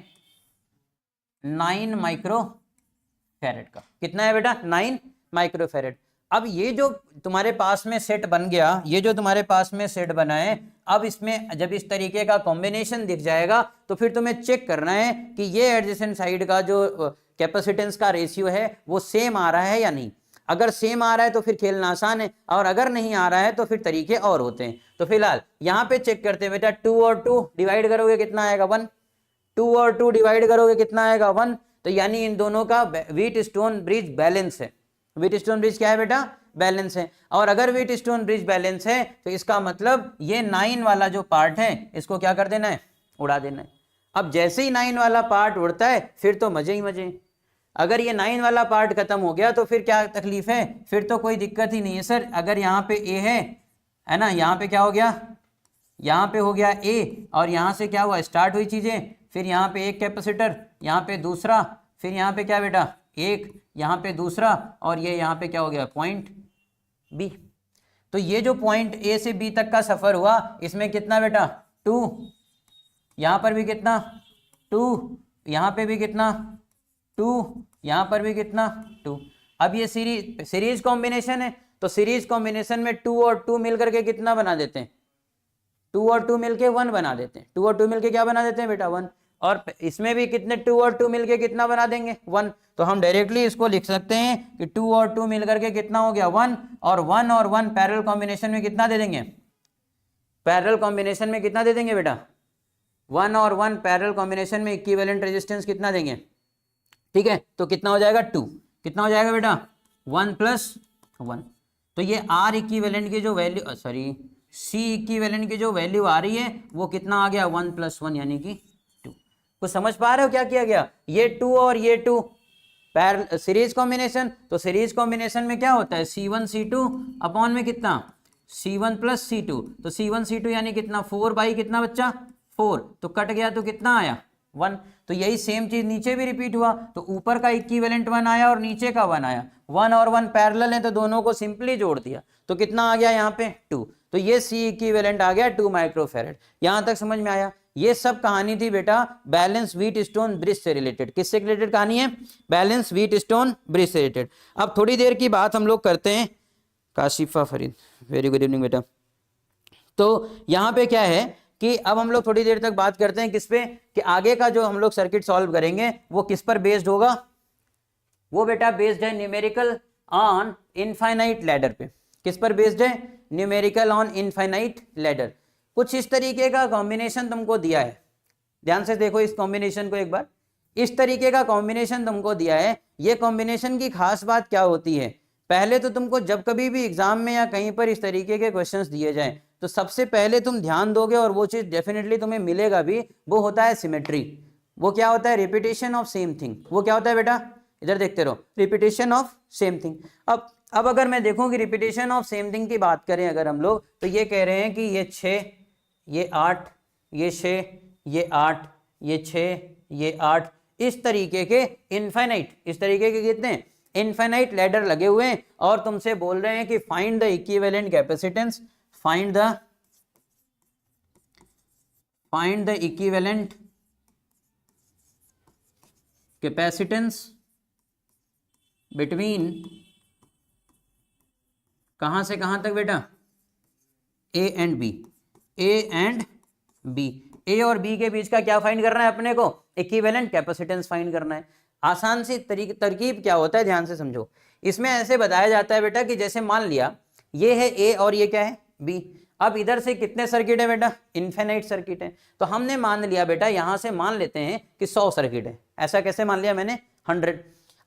9 माइक्रोफेरेड का। कितना है बेटा, 9 माइक्रोफेरेड। अब ये जो तुम्हारे पास में सेट बन गया, ये जो तुम्हारे पास में सेट बना है, अब इसमें जब इस तरीके का कॉम्बिनेशन दिख जाएगा तो फिर तुम्हें चेक करना है कि ये एडजेसेंट साइड का जो कैपेसिटेंस का रेशियो है वो सेम आ रहा है या नहीं। अगर सेम आ रहा है तो फिर खेलना आसान है, और अगर नहीं आ रहा है तो फिर तरीके और होते हैं। तो फिलहाल यहाँ पे चेक करते हैं बेटा, 2 और 2 डिवाइड करोगे कितना आएगा, 1। 2 और 2 डिवाइड करोगे कितना आएगा, 1। तो यानी इन दोनों का व्हीट स्टोन ब्रिज बैलेंस है। व्हीट स्टोन ब्रिज क्या है बेटा, बैलेंस है। और अगर व्हीट स्टोन ब्रिज बैलेंस है तो इसका मतलब ये 9 वाला जो पार्ट है इसको क्या कर देना है, उड़ा देना है। अब जैसे ही 9 वाला पार्ट उड़ता है फिर तो मजे ही मजे। अगर ये 9 वाला पार्ट खत्म हो गया तो फिर क्या तकलीफ है, फिर तो कोई दिक्कत ही नहीं है सर। अगर यहाँ पे ए है ना, यहाँ पे क्या हो गया, यहाँ पे हो गया ए, और यहाँ से क्या हुआ, स्टार्ट हुई चीजें, फिर यहाँ पे एक कैपेसिटर, यहाँ पे दूसरा, फिर यहाँ पे क्या बेटा एक, यहाँ पे दूसरा, और ये यहाँ पे क्या हो गया पॉइंट बी। तो ये जो पॉइंट ए से बी तक का सफर हुआ, इसमें कितना बेटा 2, यहाँ पर भी कितना 2, यहाँ पे भी कितना 2, यहाँ पर भी कितना 2। अब ये सीरीज कॉम्बिनेशन है, तो सीरीज कॉम्बिनेशन में 2 और 2 मिलकर के कितना बना देते हैं, 2 और 2 मिलके 1 बना देते हैं। 2 और 2 मिलके क्या बना देते हैं बेटा 1, और इसमें भी कितने 2 और 2 मिलके कितना बना देंगे 1। तो हम डायरेक्टली इसको लिख सकते हैं कि 2 और 2 मिलकर के कितना हो गया 1, और 1 पैरेलल कॉम्बिनेशन में कितना दे देंगे, पैरेलल कॉम्बिनेशन में कितना दे देंगे बेटा 1 और 1 पैरेलल कॉम्बिनेशन में इक्विवेलेंट रेजिस्टेंस कितना देंगे, ठीक है। तो कितना हो जाएगा 2, कितना हो जाएगा बेटा 1 + 1। तो ये आर इक्विवेलेंट की जो वैल्यू, सॉरी सी इक्विवेलेंट की जो वैल्यू आ रही है वो कितना आ गया 1 + 1 यानी कि 2। कुछ समझ पा रहे हो क्या किया गया, ये 2 और ये 2 सीरीज कॉम्बिनेशन। तो सीरीज कॉम्बिनेशन में क्या होता है C1 C2 अपॉन में कितना C1 + C2। तो C1 C2 यानी कितना 4 / कितना बच्चा 4, तो कट गया तो कितना आया 1। तो यही सेम चीज नीचे भी रिपीट हुआ, तो ऊपर का इक्विवेलेंट 1 आया और नीचे का 1 आया। 1 और 1 पैरेलल है तो दोनों को सिंपली जोड़ दिया, तो कितना आ गया यहाँ पे 2। तो ये सी इक्विवेलेंट आ गया 2 माइक्रोफैरड। यहां तक समझ में आया। ये सब कहानी थी बेटा बैलेंस व्हीटस्टोन ब्रिज से रिलेटेड। किससे रिलेटेड कहानी है, बैलेंस व्हीटस्टोन ब्रिज से रिलेटेड। अब थोड़ी देर की बात हम लोग करते हैं, काशिफा फरीद वेरी गुड इवनिंग बेटा। तो यहाँ पे क्या है कि अब हम लोग थोड़ी देर तक बात करते हैं किस पे, कि आगे का जो हम लोग सर्किट सॉल्व करेंगे वो किस पर बेस्ड होगा, वो बेटा बेस्ड है न्यूमेरिकल ऑन इनफाइनाइट लैडर पे। किस पर बेस्ड है, न्यूमेरिकल ऑन इनफाइनाइट लैडर। कुछ इस तरीके का कॉम्बिनेशन तुमको दिया है, ध्यान से देखो इस कॉम्बिनेशन को एक बार। इस तरीके का कॉम्बिनेशन तुमको दिया है। ये कॉम्बिनेशन की खास बात क्या होती है, पहले तो तुमको जब कभी भी एग्जाम में या कहीं पर इस तरीके के क्वेश्चंस दिए जाएं तो सबसे पहले तुम ध्यान दोगे और वो चीज डेफिनेटली तुम्हें मिलेगा भी, वो होता है सिमेट्री। वो क्या होता है, रिपीटेशन ऑफ सेम थिंग। वो क्या होता है बेटा, इधर देखते रहो, रिपीटेशन ऑफ सेम थिंग। अब अगर मैं देखूं कि रिपीटेशन ऑफ सेम थिंग की बात करें अगर हम लोग, तो ये कह रहे हैं कि ये 6, ये 8, ये 6, ये 8, ये 6, ये 8, इस तरीके के इनफाइनाइट, इस तरीके के कितने इनफाइनाइट लैडर लगे हुए हैं, और तुमसे बोल रहे हैं कि find the equivalent capacitance, find the equivalent capacitance between कहां से कहां तक बेटा, A and B, A and B. A और बी के बीच का क्या फाइंड करना है अपने को, इक्विवेलेंट कैपेसिटेंस फाइंड करना है। आसान सी तरकीब क्या होता है, ध्यान से समझो। इसमें ऐसे बताया जाता है बेटा कि जैसे मान लिया ये है ए और ये क्या है बी। अब इधर से कितने सर्किट है बेटा, इनफिनिट सर्किट है। तो हमने मान लिया बेटा, यहां से मान लेते हैं कि 100 सर्किट है। ऐसा कैसे मान लिया मैंने, 100।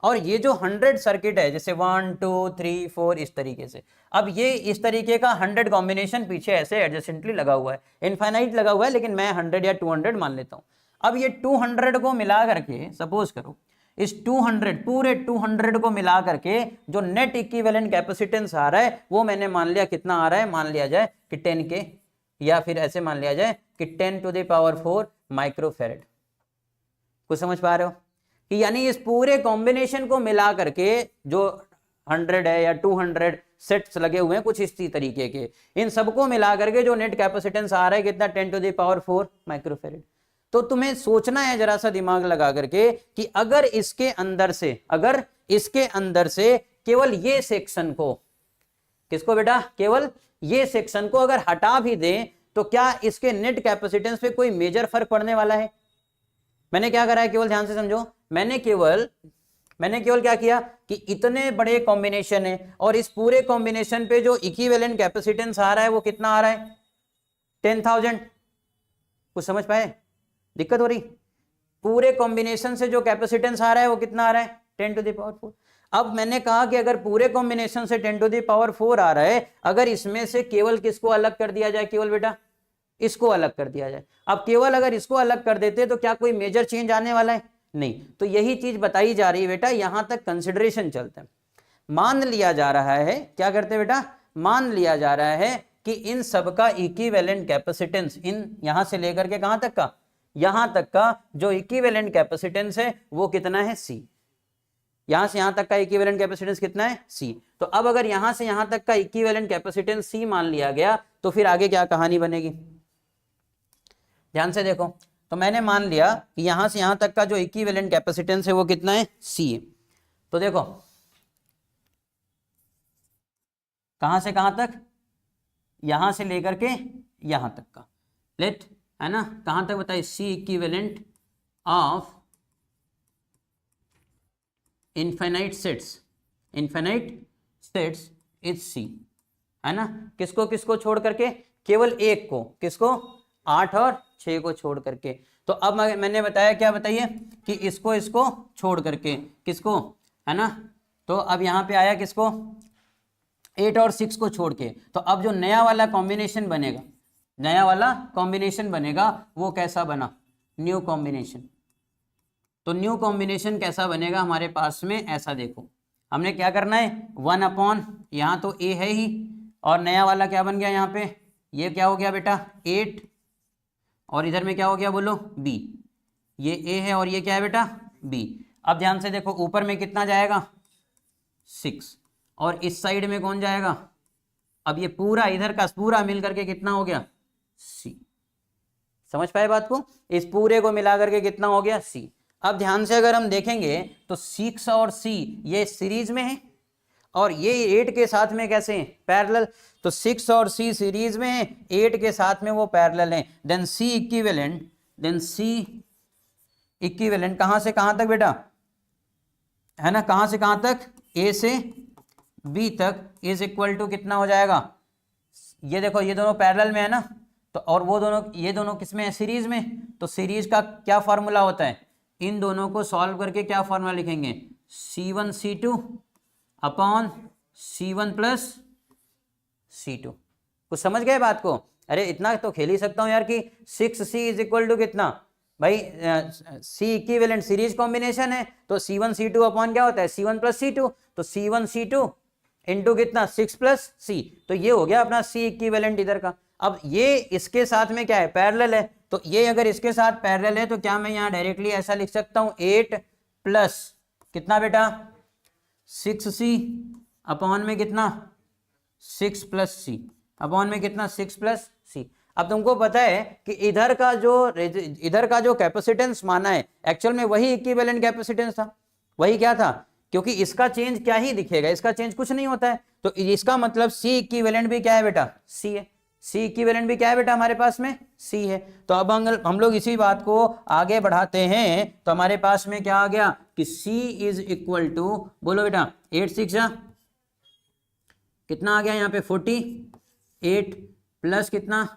और ये जो 100 सर्किट है, जैसे 1 2 3 4 इस तरीके से, अब ये इस तरीके का 100 कॉम्बिनेशन पीछे ऐसे एडजेसेंटली लगा हुआ है, इनफाइनाइट लगा हुआ है, लेकिन मैं 100 या 200 मान लेता हूं। अब ये 200 को मिला करके, सपोज करो इस 200 पूरे 200 को मिला करके जो नेट इक्विवेलेंट कैपेसिटेंस आ रहा है वो मैंने मान लिया कितना आ रहा है, मान लिया जाए कि 10 के, या फिर ऐसे मान लिया जाए कि 10⁴ माइक्रोफैरड। कुछ समझ पा रहे हो कि यानी इस पूरे कॉम्बिनेशन को मिला करके जो 100 है या 200 सेट्स लगे हुए हैं कुछ इस तरीके के, इन सबको मिला करके जो नेट कैपेसिटेंस आ रहा है कितना, 10⁴ माइक्रोफैरड। तो तुम्हें सोचना है जरा सा दिमाग लगा करके कि अगर इसके अंदर से केवल ये सेक्शन को, किसको बेटा, केवल ये सेक्शन को अगर हटा भी दें तो क्या इसके नेट कैपेसिटेंस पे कोई मेजर फर्क पड़ने वाला है। मैंने क्या करा है, केवल ध्यान से समझो, मैंने केवल क्या किया कि इतने बड़े कॉम्बिनेशन है और इस पूरे कॉम्बिनेशन पे जो इक्विवेलेंट कैपेसिटेंस आ रहा है वो कितना आ रहा है, 10,000। कुछ समझ पाए, दिक्कत हो रही, पूरे कॉम्बिनेशन से जो कैपेसिटेंस आ रहा है वो कितना आ रहा है, 10⁴। अब मैंने कहा कि अगर पूरे कॉम्बिनेशन से 10⁴ आ रहा है, अगर इसमें से केवल किसको अलग कर दिया जाए, केवल बेटा इसको अलग कर दिया जाए। अब केवल अगर इसको अलग कर देते तो क्या कोई मेजर चेंज आने वाला है, नहीं। तो यही चीज बताई जा रही है बेटा, यहां तक कंसिडरेशन चलता है। मान लिया जा रहा है, क्या करते हैं बेटा, मान लिया जा रहा है कि इन सब का इक्विवेलेंट कैपेसिटेंस, इन यहां से लेकर के कहां तक का, यहां तक का जो इक्विवेलेंट कैपेसिटेंस है वो कितना है, C। यहां से यहां तक का इक्विवेलेंट कैपेसिटेंस कितना है, C। तो अब अगर यहां से यहां तक का इक्विवेलेंट कैपेसिटेंस C मान लिया गया तो फिर आगे क्या कहानी बनेगी, ध्यान से देखो। तो मैंने मान लिया कि यहां से यहां तक का जो इक्विवेलेंट कैपेसिटेंस है वो कितना है, C है। तो देखो कहां से कहां तक, यहां से लेकर के यहां तक का, लेट है ना, कहां तक बताइए, C equivalent of infinite sets, infinite sets is C, है ना। किसको किसको छोड़ करके, केवल एक को, किसको, 8 और 6 को छोड़ करके। तो अब मैंने बताया क्या, बताइए, कि इसको छोड़ करके, किसको, है ना। तो अब यहां पे आया किसको, 8 और 6 को छोड़ के। तो अब जो नया वाला कॉम्बिनेशन बनेगा, नया वाला कॉम्बिनेशन बनेगा वो कैसा बना, न्यू कॉम्बिनेशन। तो न्यू कॉम्बिनेशन कैसा बनेगा हमारे पास में, ऐसा देखो, हमने क्या करना है, 1 अपॉन, यहाँ तो A है ही, और नया वाला क्या बन गया यहाँ पे, ये क्या हो गया बेटा 8, और इधर में क्या हो गया बोलो, B। ये A है और ये क्या है बेटा B। अब ध्यान से देखो, ऊपर में कितना जाएगा 6, और इस साइड में कौन जाएगा, अब ये पूरा इधर का पूरा मिल करके कितना हो गया C। समझ पाए बात को, इस पूरे को मिला करके कितना हो गया C। अब ध्यान से अगर हम देखेंगे तो 6 और C ये सीरीज में है, और ये 8 के साथ में कैसे हैं, पैरेलल। तो 6 और C सीरीज में है, 8 के साथ में वो पैरेलल हैं। देन C इक्विवेलेंट कहां से कहां तक बेटा, है ना, कहां से कहां तक, A से B तक इज इक्वल टू कितना हो जाएगा, ये देखो ये दोनों पैरेलल में है ना, तो और वो दोनों, ये दोनों किसमें है, सीरीज में। तो सीरीज का क्या फॉर्मूला होता है, इन दोनों को सॉल्व करके क्या फॉर्मूला लिखेंगे, C1 C2 upon C1 plus C2। कुछ समझ गए बात को, अरे इतना तो खेल ही सकता हूं यार कि 6C इज इक्वल टू कितना भाई, C इक्विवेलेंट सीरीज कॉम्बिनेशन है, तो C1 C2 अपॉन क्या होता है, C1 प्लस C2। तो C1 C2 इंटू कितना 6 प्लस C, तो ये हो गया अपना C इक्विवेलेंट इधर का। अब ये इसके साथ में क्या है, पैरेलल है, तो ये अगर इसके साथ पैरेलल है तो क्या मैं यहाँ डायरेक्टली ऐसा लिख सकता हूँ 8 प्लस कितना बेटा 6C अपॉन में कितना 6 प्लस C, अपॉन में कितना 6 प्लस C। अब तुमको पता है कि इधर का जो कैपेसिटेंस माना है एक्चुअल में वही इक्विवेलेंट कैपेसिटेंस था, वही क्या था, क्योंकि इसका चेंज क्या ही दिखेगा, इसका चेंज कुछ नहीं होता है। तो इसका मतलब C इक्विवेलेंट भी क्या है बेटा, C है। C इक्विवेलेंट भी क्या है बेटा हमारे पास में, C है। तो अब हम लोग इसी बात को आगे बढ़ाते हैं, तो हमारे पास में क्या आ गया कि C इज इक्वल टू, बोलो बेटा 8 6 कितना आ गया यहाँ पे 48 प्लस कितना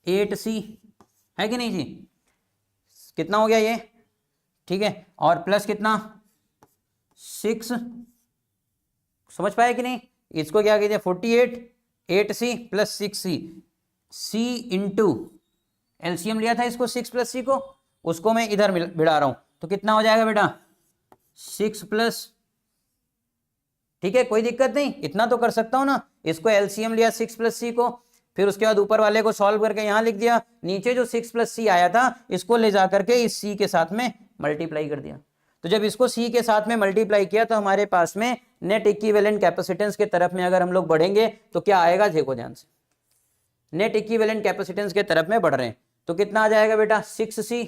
8C, है कि नहीं जी, कितना हो गया ये, ठीक है, और प्लस कितना 6, समझ पाए कि नहीं, इसको क्या कीजिए 48 8C plus 6C, C into LCM लिया था इसको 6 प्लस C को, उसको मैं इधर भिड़ा रहा हूं, तो कितना हो जाएगा बेटा 6 प्लस, ठीक है कोई दिक्कत नहीं, इतना तो कर सकता हूं ना। इसको एलसीएम लिया 6 प्लस C को, फिर उसके बाद ऊपर वाले को सॉल्व करके यहां लिख दिया, नीचे जो 6 प्लस C आया था इसको ले जा करके इस C के साथ में मल्टीप्लाई कर दिया। तो जब इसको C के साथ में मल्टीप्लाई किया तो हमारे पास में नेट इक्विवेलेंट कैपेसिटेंस के तरफ में अगर हम लोग बढ़ेंगे तो क्या आएगा, देखो ध्यान से, नेट इक्विवेलेंट कैपेसिटेंस के तरफ में बढ़ रहे हैं, तो कितना आ जाएगा बेटा 6C,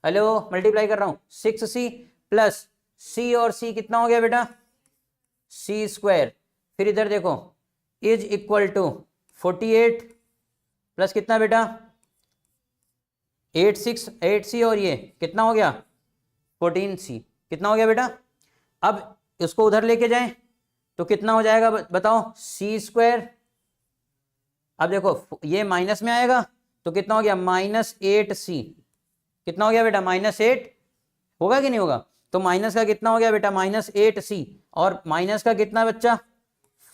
हेलो मल्टीप्लाई कर रहा हूं 6C प्लस C, और C कितना हो गया बेटा C स्क्वायर, फिर इधर देखो इज इक्वल टू 48 प्लस कितना बेटा 8C, और ये कितना हो गया 14C, कितना हो गया बेटा। अब इसको उधर लेके जाएं तो कितना हो जाएगा बताओ C स्क्वायर, अब देखो ये माइनस में आएगा तो कितना हो गया -8C, कितना हो गया बेटा -8, होगा कि नहीं होगा, तो माइनस का कितना हो गया बेटा -8C, और माइनस का कितना बच्चा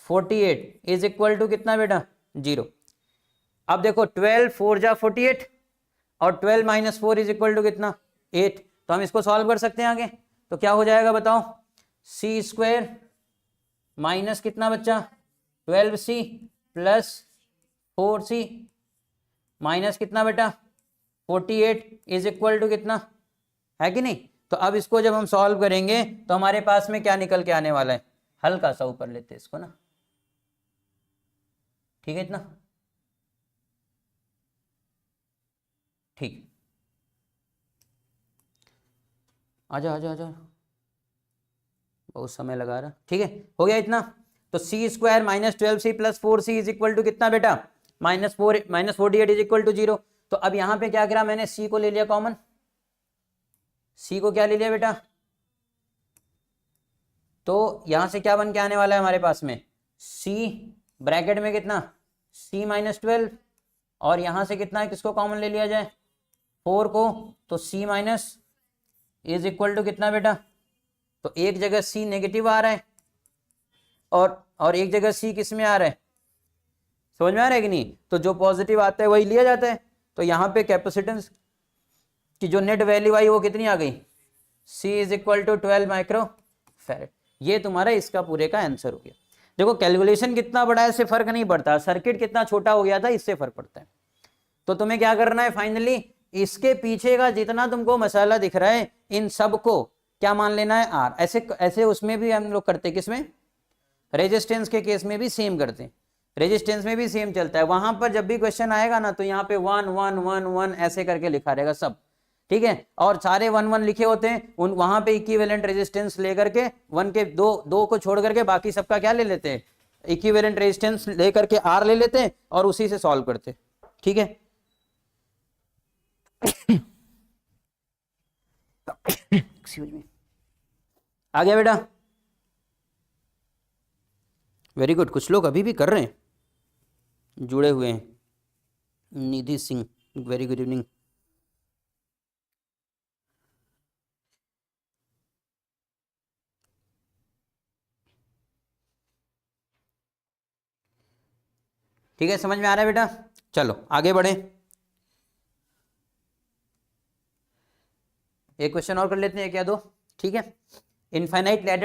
48 इज इक्वल टू कितना बेटा 0। अब देखो 12 4 जा 48 और 12 - 4 इज इक्वल टू कितना 8, तो हम इसको सॉल्व कर सकते हैं आगे। तो क्या हो जाएगा बताओ, सी स्क्वायर माइनस कितना बच्चा 12c प्लस 4c माइनस कितना बेटा 48 इज इक्वल टू कितना, है कि नहीं। तो अब इसको जब हम सॉल्व करेंगे तो हमारे पास में क्या निकल के आने वाला है, हल्का सा ऊपर लेते हैं इसको ना, ठीक है इतना, ठीक, आजा आजा आजा, बहुत समय लगा रहा, ठीक है हो गया इतना। तो C square minus 12c plus 4c is equal to कितना बेटा -48 इज इक्वल टू 0। तो अब यहां पे क्या करा मैंने, c को ले लिया कॉमन, c को क्या ले लिया बेटा, तो यहां से क्या बन के आने वाला है हमारे पास में, c ब्रैकेट में कितना c माइनस 12 और यहां से कितना है, किसको कॉमन ले लिया जाए 4 को, तो c minus is equal to कितना बेटा, तो एक जगह c नेगेटिव आ रहा है और एक जगह c किस में आ रहा है, समझ में आ रहा है कि नहीं। तो जो पॉजिटिव आता है वही लिया जाता है। तो यहाँ पे कैपेसिटेंस की जो नेट वैल्यू आई वो कितनी आ गई, c is equal to 12 micro farad. ये तुम्हारा इसका पूरे का आंसर हो गया। देखो कैलकुलेशन कितना बड़ा है इससे फर्क नहीं पड़ता, सर्किट कितना छोटा हो गया था इससे फर्क पड़ता है। तो तुम्हें क्या करना है फाइनली, इसके पीछे का जितना तुमको मसाला दिख रहा है इन सब को क्या मान लेना है आर। ऐसे उसमें भी हम लोग करते, किसमें, रेजिस्टेंस के केस में भी सेम करते हैं, रेजिस्टेंस में भी सेम चलता है। वहां पर जब भी क्वेश्चन आएगा ना तो यहाँ पे 1 1 1 1 ऐसे करके लिखा रहेगा सब, ठीक है, और सारे 1 1 लिखे होते हैं, उन वहां पे इक्विवेलेंट रेजिस्टेंस लेकर के 1 के दो को छोड़ करके बाकी सबका क्या ले लेते हैं, इक्विवेलेंट रेजिस्टेंस लेकर के आर ले लेते हैं और उसी से सॉल्व करते हैं, ठीक है। एक्सक्यूज मी, आ गया बेटा, वेरी गुड। कुछ लोग अभी भी कर रहे हैं, जुड़े हुए हैं, निधि सिंह वेरी गुड इवनिंग। ठीक है समझ में आ रहा है बेटा, चलो आगे बढ़े, एक क्वेश्चन और कर लेते हैं, क्या दो, ठीक है। Infinite ladder